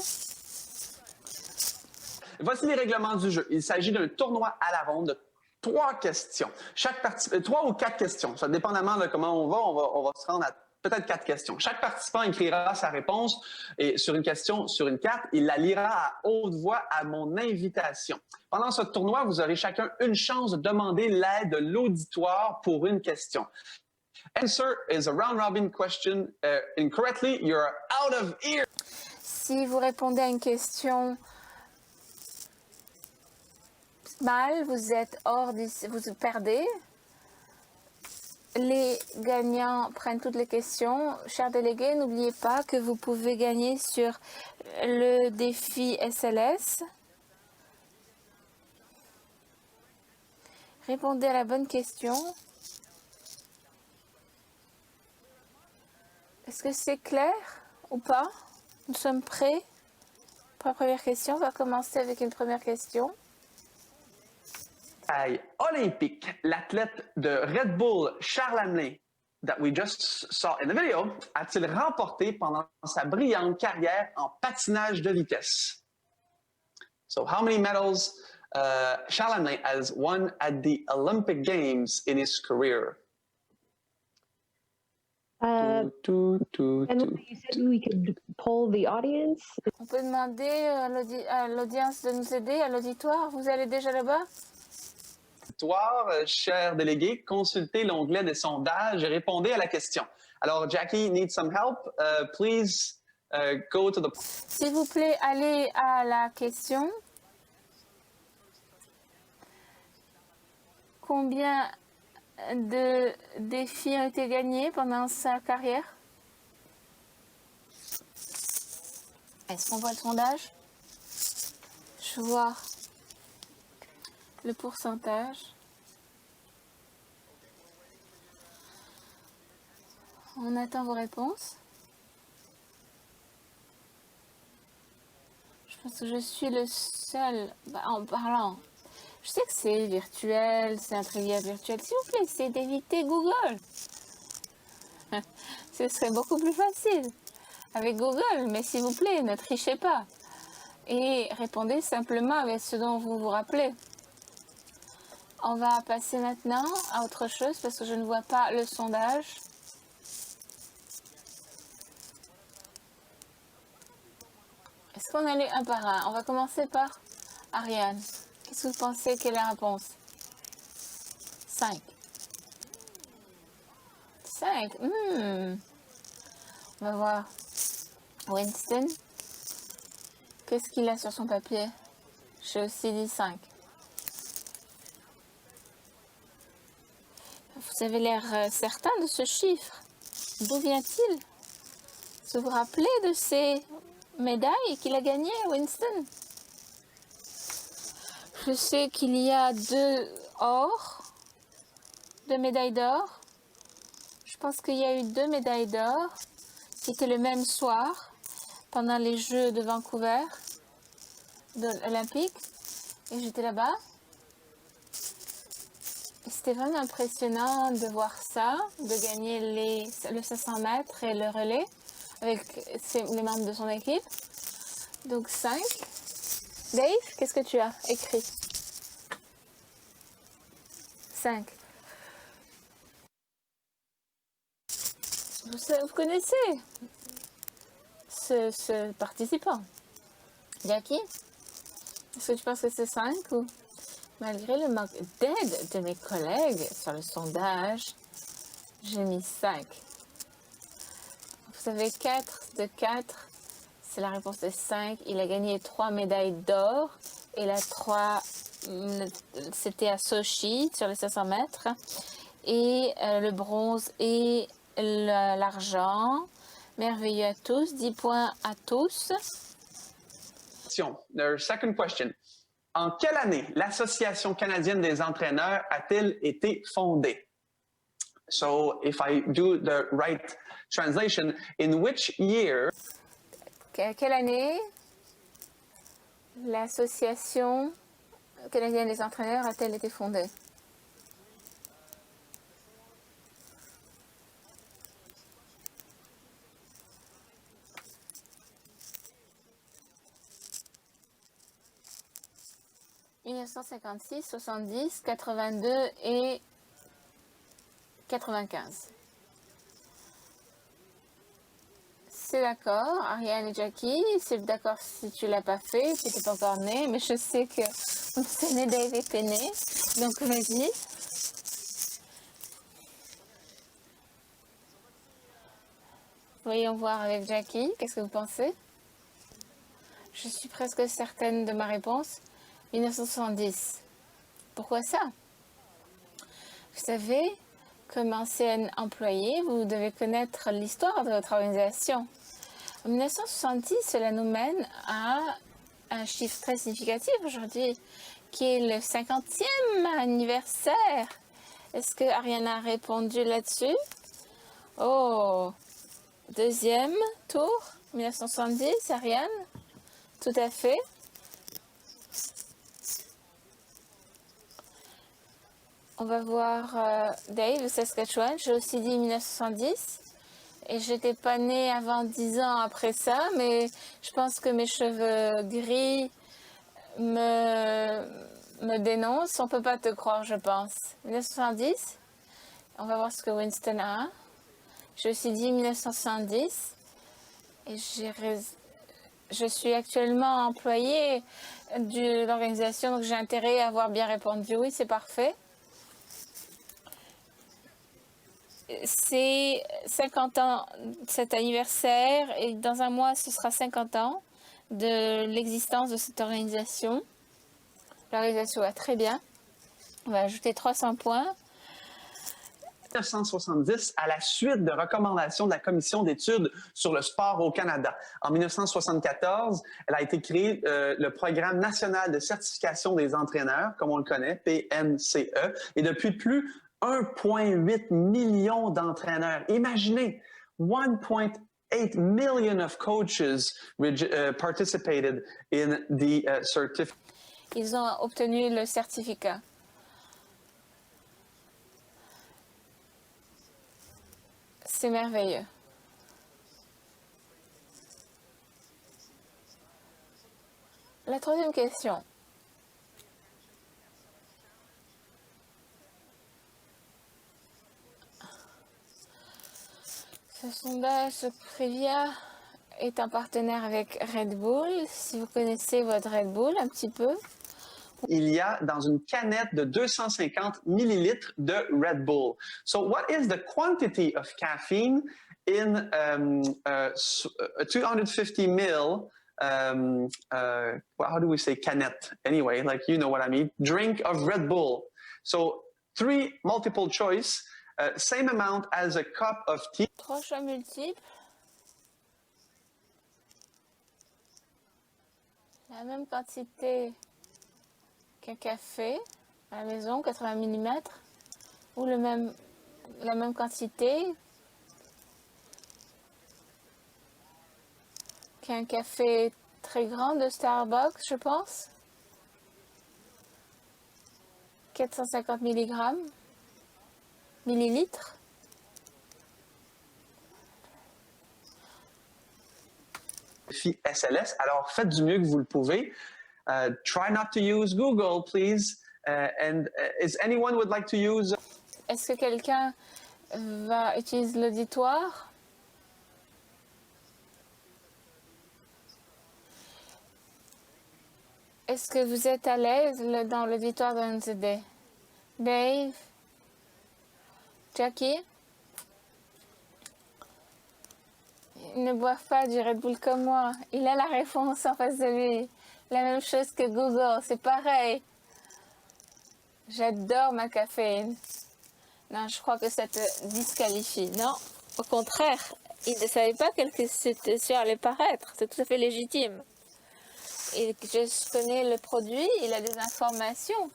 Voici les règlements du jeu. Il s'agit d'un tournoi à la ronde de 3 questions. Chaque 3 ou 4 questions. Ça, dépendamment de comment on va se rendre à peut-être 4 questions. Chaque participant écrira sa réponse et sur une question, sur une carte. Il la lira à haute voix à mon invitation. Pendant ce tournoi, vous aurez chacun une chance de demander l'aide de l'auditoire pour une question. Answer is a round-robin question. Incorrectly, you're out of here. Si vous répondez à une question mal, vous êtes hors d'ici, vous perdez. Les gagnants prennent toutes les questions. Chers délégués, n'oubliez pas que vous pouvez gagner sur le défi SLS. Répondez à la bonne question. Est-ce que c'est clair ou pas? Nous sommes prêts pour la première question. On va commencer avec une première question. Olympique, l'athlète de Red Bull, Charles Lamley, that we just saw in the video, a-t-il remporté pendant sa brillante carrière en patinage de vitesse? So, how many medals Charles Lamley has won at the Olympic Games in his career? And you said we could poll the audience. On peut demander à l'audience de nous aider, à l'auditoire. Vous allez déjà là-bas? Chers délégués, consultez l'onglet des sondages et répondez à la question. Alors, Jackie needs some help. Please go to the... S'il vous plaît, allez à la question. Combien de défis ont été gagnés pendant sa carrière? Est-ce qu'on voit le sondage? Je vois le pourcentage. On attend vos réponses. Je pense que je suis le seul, en parlant. Je sais que c'est virtuel, c'est un trivia virtuel. S'il vous plaît, essayez d'éviter Google. Ce serait beaucoup plus facile avec Google, mais s'il vous plaît, ne trichez pas. Et répondez simplement avec ce dont vous vous rappelez. On va passer maintenant à autre chose parce que je ne vois pas le sondage. Est-ce qu'on allait un par un? On va commencer par Ariane. Qu'est-ce que vous pensez qu'est la réponse? 5. 5. On va voir. Winston. Qu'est-ce qu'il a sur son papier? J'ai aussi dit 5. Vous avez l'air certain de ce chiffre. D'où vient-il? Est-ce que vous vous rappelez de ces médailles qu'il a gagnées, Winston? Je sais qu'il y a 2 médailles d'or. Je pense qu'il y a eu 2 médailles d'or qui étaient le même soir pendant les Jeux de Vancouver olympiques. Et j'étais là-bas. C'était vraiment impressionnant de voir ça, de gagner le 500 mètres et le relais avec les membres de son équipe. Donc 5. Dave, qu'est-ce que tu as écrit? 5. Vous connaissez ce participant? Jackie? Est-ce que tu penses que c'est 5 ou... Malgré le manque d'aide de mes collègues sur le sondage, j'ai mis 5. Vous savez, 4 de 4, c'est la réponse de 5. Il a gagné 3 médailles d'or. Et la 3, c'était à Sochi, sur les 500 mètres. Et le bronze et l'argent. Merveilleux à tous. 10 points à tous. Their second question. En quelle année l'Association canadienne des entraîneurs a-t-elle été fondée? So, if I do the right translation, in which year? Quelle année l'Association canadienne des entraîneurs a-t-elle été fondée? 1956, 70, 82 et 95. C'est d'accord, Ariane et Jackie, c'est d'accord si tu l'as pas fait, tu n'étais pas encore né, mais je sais que c'est né, Dave était né, donc vas-y. Voyons voir avec Jackie, qu'est-ce que vous pensez? Je suis presque certaine de ma réponse. 1970. Pourquoi ça? Vous savez, comme ancienne employée, vous devez connaître l'histoire de votre organisation. En 1970, cela nous mène à un chiffre très significatif aujourd'hui, qui est le 50e anniversaire. Est-ce que Ariane a répondu là-dessus? Oh, deuxième tour, 1970, Ariane? Tout à fait. On va voir Dave, Saskatchewan. J'ai aussi dit 1970. Et j'étais pas née avant 10 ans après ça, mais je pense que mes cheveux gris me dénoncent. On peut pas te croire, je pense. 1970. On va voir ce que Winston a. J'ai aussi dit 1970. Et je suis actuellement employée de l'organisation, donc j'ai intérêt à avoir bien répondu. Oui, c'est parfait. C'est 50 ans cet anniversaire et dans un mois, ce sera 50 ans de l'existence de cette organisation. L'organisation va très bien. On va ajouter 300 points. 1970 à la suite de recommandations de la Commission d'études sur le sport au Canada. En 1974, elle a été créé le Programme national de certification des entraîneurs, comme on le connaît, PNCE, et depuis plus 1,8 million d'entraîneurs. Imaginez, 1.8 million of coaches participated in the certificate. Ils ont obtenu le certificat. C'est merveilleux. La troisième question. Ce sondage Privia est un partenaire avec Red Bull. Si vous connaissez votre Red Bull un petit peu. Il y a dans une canette de 250 millilitres de Red Bull. So what is the quantity of caffeine in 250 ml, how do we say canette? Anyway, like you know what I mean, drink of Red Bull. So 3 multiple choice, same amount as a cup of tea. 3 choix multiples. La même quantité qu'un café à la maison, 80 mm, ou la même quantité qu'un café très grand de Starbucks, je pense. 450 millilitres. SLS, alors faites du mieux que vous le pouvez. Try not to use Google, please. Is anyone would like to use? Est-ce que quelqu'un va utiliser l'auditoire? Est-ce que vous êtes à l'aise dans l'auditoire de NZD? Dave? Jackie? Ils ne boivent pas du Red Bull comme moi. Il a la réponse en face de lui. La même chose que Google, c'est pareil. J'adore ma caféine. Non, je crois que ça te disqualifie. Non, au contraire, il ne savait pas quelle situation allait paraître. C'est tout à fait légitime. Et je connais le produit, il a des informations.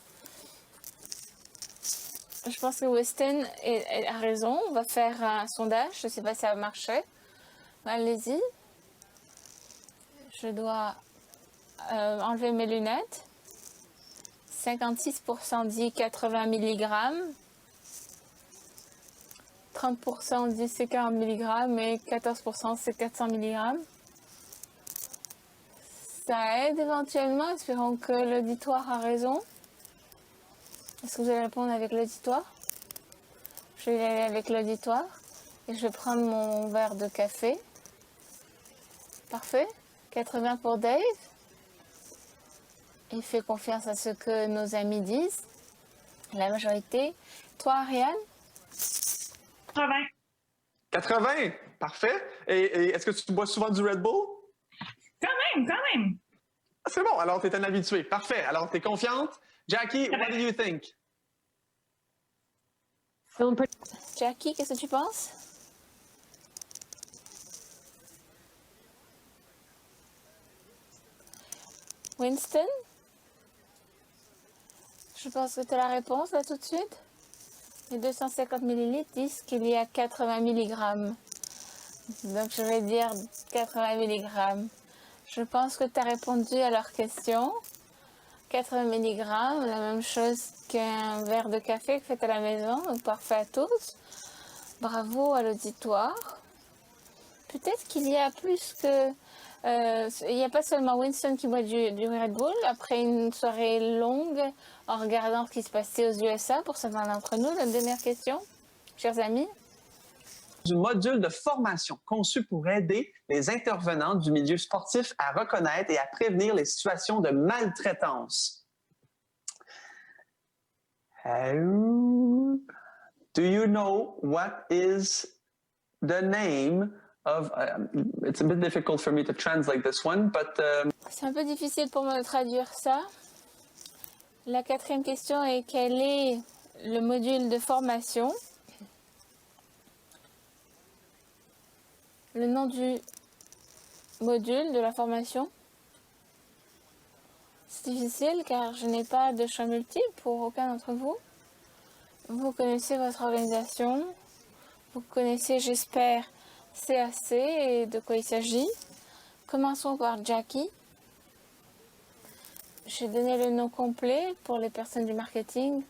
Je pense que Weston a raison. On va faire un sondage. Je ne sais pas si ça va marcher. Allez-y. Je dois enlever mes lunettes. 56% dit 80 mg. 30% dit c'est 40 mg et 14% c'est 400 mg. Ça aide éventuellement. Espérons que l'auditoire a raison. Est-ce que vous allez répondre avec l'auditoire? Je vais y aller avec l'auditoire et je vais prendre mon verre de café. Parfait. 80 pour Dave. Il fait confiance à ce que nos amis disent. La majorité. Toi, Ariane? 80. 80, parfait. Et est-ce que tu bois souvent du Red Bull? Quand même. Ah, c'est bon, alors tu es un habitué. Parfait. Alors, tu es confiante? Jackie, what do you think? Jackie, qu'est-ce que tu penses? Winston? Je pense que tu as la réponse là tout de suite. Les 250 millilitres disent qu'il y a 80 mg. Donc je vais dire 80 mg. Je pense que tu as répondu à leur question. 80 mg, la même chose qu'un verre de café fait à la maison. Donc parfait à tous. Bravo à l'auditoire. Peut-être qu'il y a plus que... il n'y a pas seulement Winston qui boit du Red Bull. Après une soirée longue, en regardant ce qui se passait aux USA, pour certains d'entre nous, la dernière question, chers amis. Du module de formation conçu pour aider les intervenants du milieu sportif à reconnaître et à prévenir les situations de maltraitance. Do you know what is the name of... it's a bit difficult for me to translate this one, but... C'est un peu difficile pour moi de traduire ça. La quatrième question est quel est le module de formation? Le nom du module de la formation? C'est difficile car je n'ai pas de choix multiple pour aucun d'entre vous. Vous connaissez votre organisation. Vous connaissez, j'espère, CAC et de quoi il s'agit. Commençons par Jackie. J'ai donné le nom complet pour les personnes du marketing.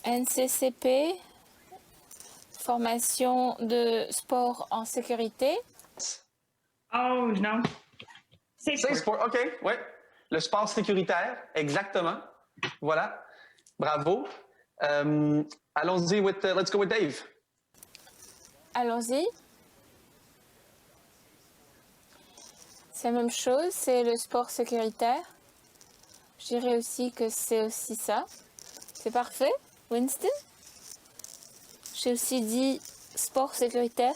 NCCP, formation de sport en sécurité. Oh non. Safe sport, OK, ouais. Le sport sécuritaire, exactement. Voilà. Bravo. Allons-y with, let's go with Dave. Allons-y. C'est la même chose, c'est le sport sécuritaire. Je dirais aussi que c'est aussi ça. C'est parfait, Winston. J'ai aussi dit sport sécuritaire.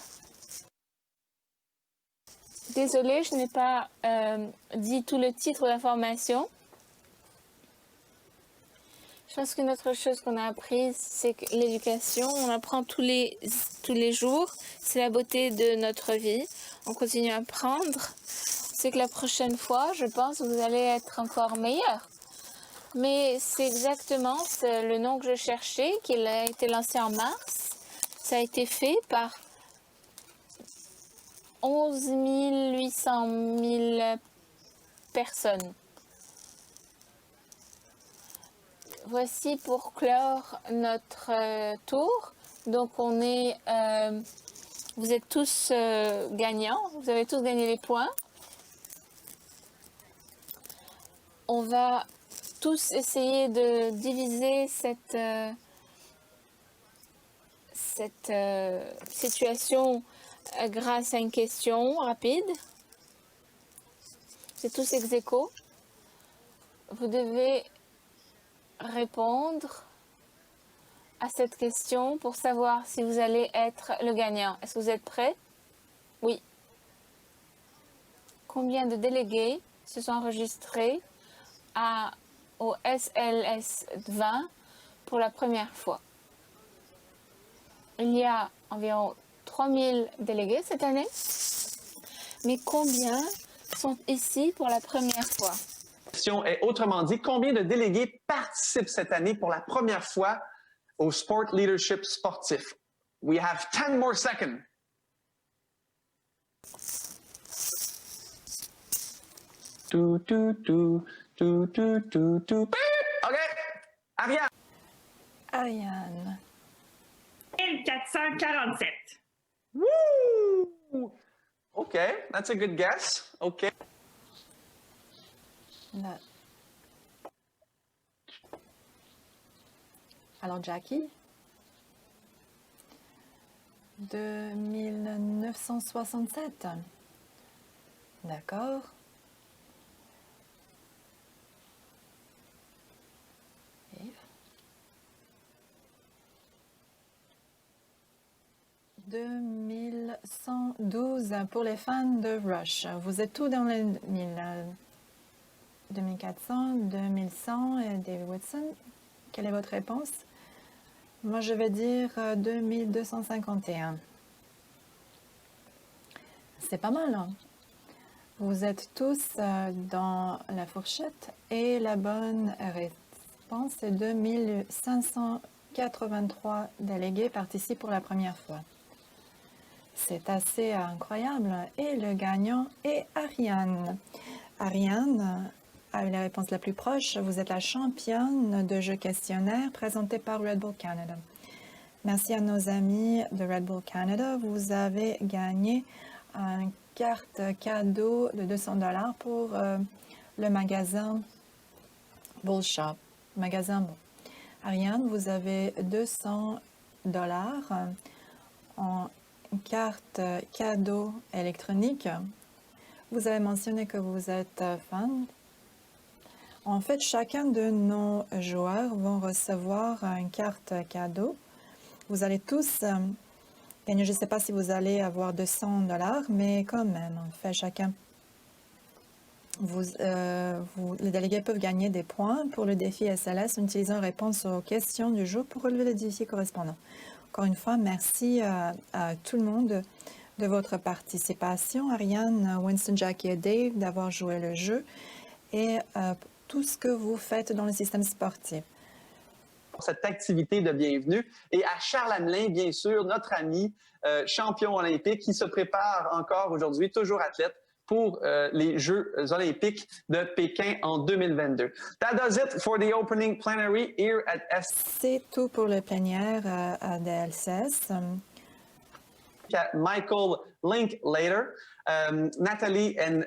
Désolée, je n'ai pas dit tout le titre de la formation. Je pense qu'une autre chose qu'on a apprise, c'est que l'éducation, on apprend tous les jours. C'est la beauté de notre vie. On continue à apprendre. C'est que la prochaine fois, je pense que vous allez être encore meilleur. Mais c'est exactement le nom que je cherchais, qui a été lancé en mars. Ça a été fait par 11 800 000 personnes. Voici pour clore notre tour. Donc on est, vous êtes tous gagnants, vous avez tous gagné les points. On va tous essayer de diviser cette situation grâce à une question rapide. C'est tous ex aequo. Vous devez répondre à cette question pour savoir si vous allez être le gagnant. Est-ce que vous êtes prêts? Oui. Combien de délégués se sont enregistrés au SLS 20 pour la première fois? Il y a environ 3000 délégués cette année. Mais combien sont ici pour la première fois? La question est autrement dit, combien de délégués participent cette année pour la première fois au Sport Leadership sportif? We have 10 more seconds. OK. Ariane. Ariane. 1447. Wouh! Okay, that's a good guess. Okay. Là. Alors, Jackie? 2967. D'accord. Yves? 2112 pour les fans de Rush. Vous êtes tous dans les 2400, 2100 et David Woodson. Quelle est votre réponse? Moi, je vais dire 2251. C'est pas mal, hein? Vous êtes tous dans la fourchette et la bonne réponse est 2583 délégués participent pour la première fois. C'est assez incroyable. Et le gagnant est Ariane. Ariane a eu la réponse la plus proche. Vous êtes la championne de jeu questionnaire présenté par Red Bull Canada. Merci à nos amis de Red Bull Canada. Vous avez gagné une carte cadeau de 200 $ pour le magasin Bull Shop. Ariane, vous avez 200 $ en carte cadeau électronique. Vous avez mentionné que vous êtes fan. En fait, chacun de nos joueurs vont recevoir une carte cadeau. Vous allez tous gagner, je ne sais pas si vous allez avoir 200 $, mais quand même, en fait, chacun. Les délégués peuvent gagner des points pour le défi SLS en utilisant réponse aux questions du jour pour relever le défi correspondant. Encore une fois, merci à tout le monde de votre participation. Ariane, Winston, Jackie et Dave d'avoir joué le jeu et tout ce que vous faites dans le système sportif. Pour cette activité de bienvenue. Et à Charles Hamelin, bien sûr, notre ami champion olympique qui se prépare encore aujourd'hui, toujours athlète, pour les Jeux olympiques de Pékin en 2022. That does it for the opening plenary here at S. C'est tout pour le plénière à DLCS. Michael Linklater, Nathalie et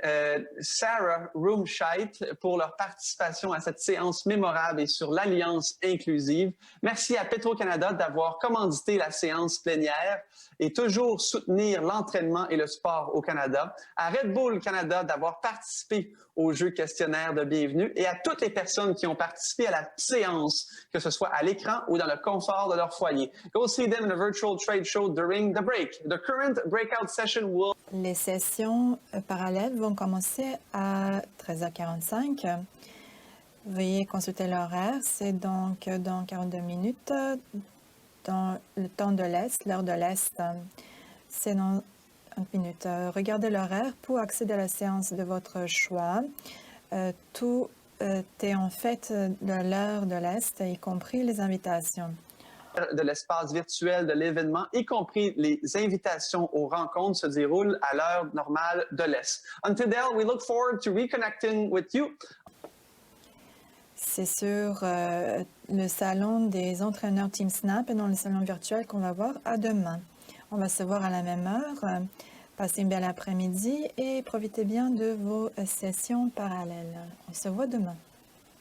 Sarah Roomscheit pour leur participation à cette séance mémorable et sur l'Alliance inclusive. Merci à Petro-Canada d'avoir commandité la séance plénière et toujours soutenir l'entraînement et le sport au Canada. À Red Bull Canada d'avoir participé au jeu questionnaire de bienvenue et à toutes les personnes qui ont participé à la séance, que ce soit à l'écran ou dans le confort de leur foyer. Go see them in a virtual trade show during the break. The current breakout session will... Les sessions parallèles vont commencer à 13h45. Veuillez consulter l'horaire. C'est donc dans 42 minutes, dans le temps de l'Est, l'heure de l'Est. C'est dans 30 minutes. Regardez l'horaire pour accéder à la séance de votre choix. Tout est en fait de l'heure de l'Est, y compris les invitations. De l'espace virtuel de l'événement, y compris les invitations aux rencontres, se déroulent à l'heure normale de l'Est. Until then, we look forward to reconnecting with you. C'est sur le salon des entraîneurs Team Snap et dans le salon virtuel qu'on va voir à demain. On va se voir à la même heure. Passez une belle après-midi et profitez bien de vos sessions parallèles. On se voit demain.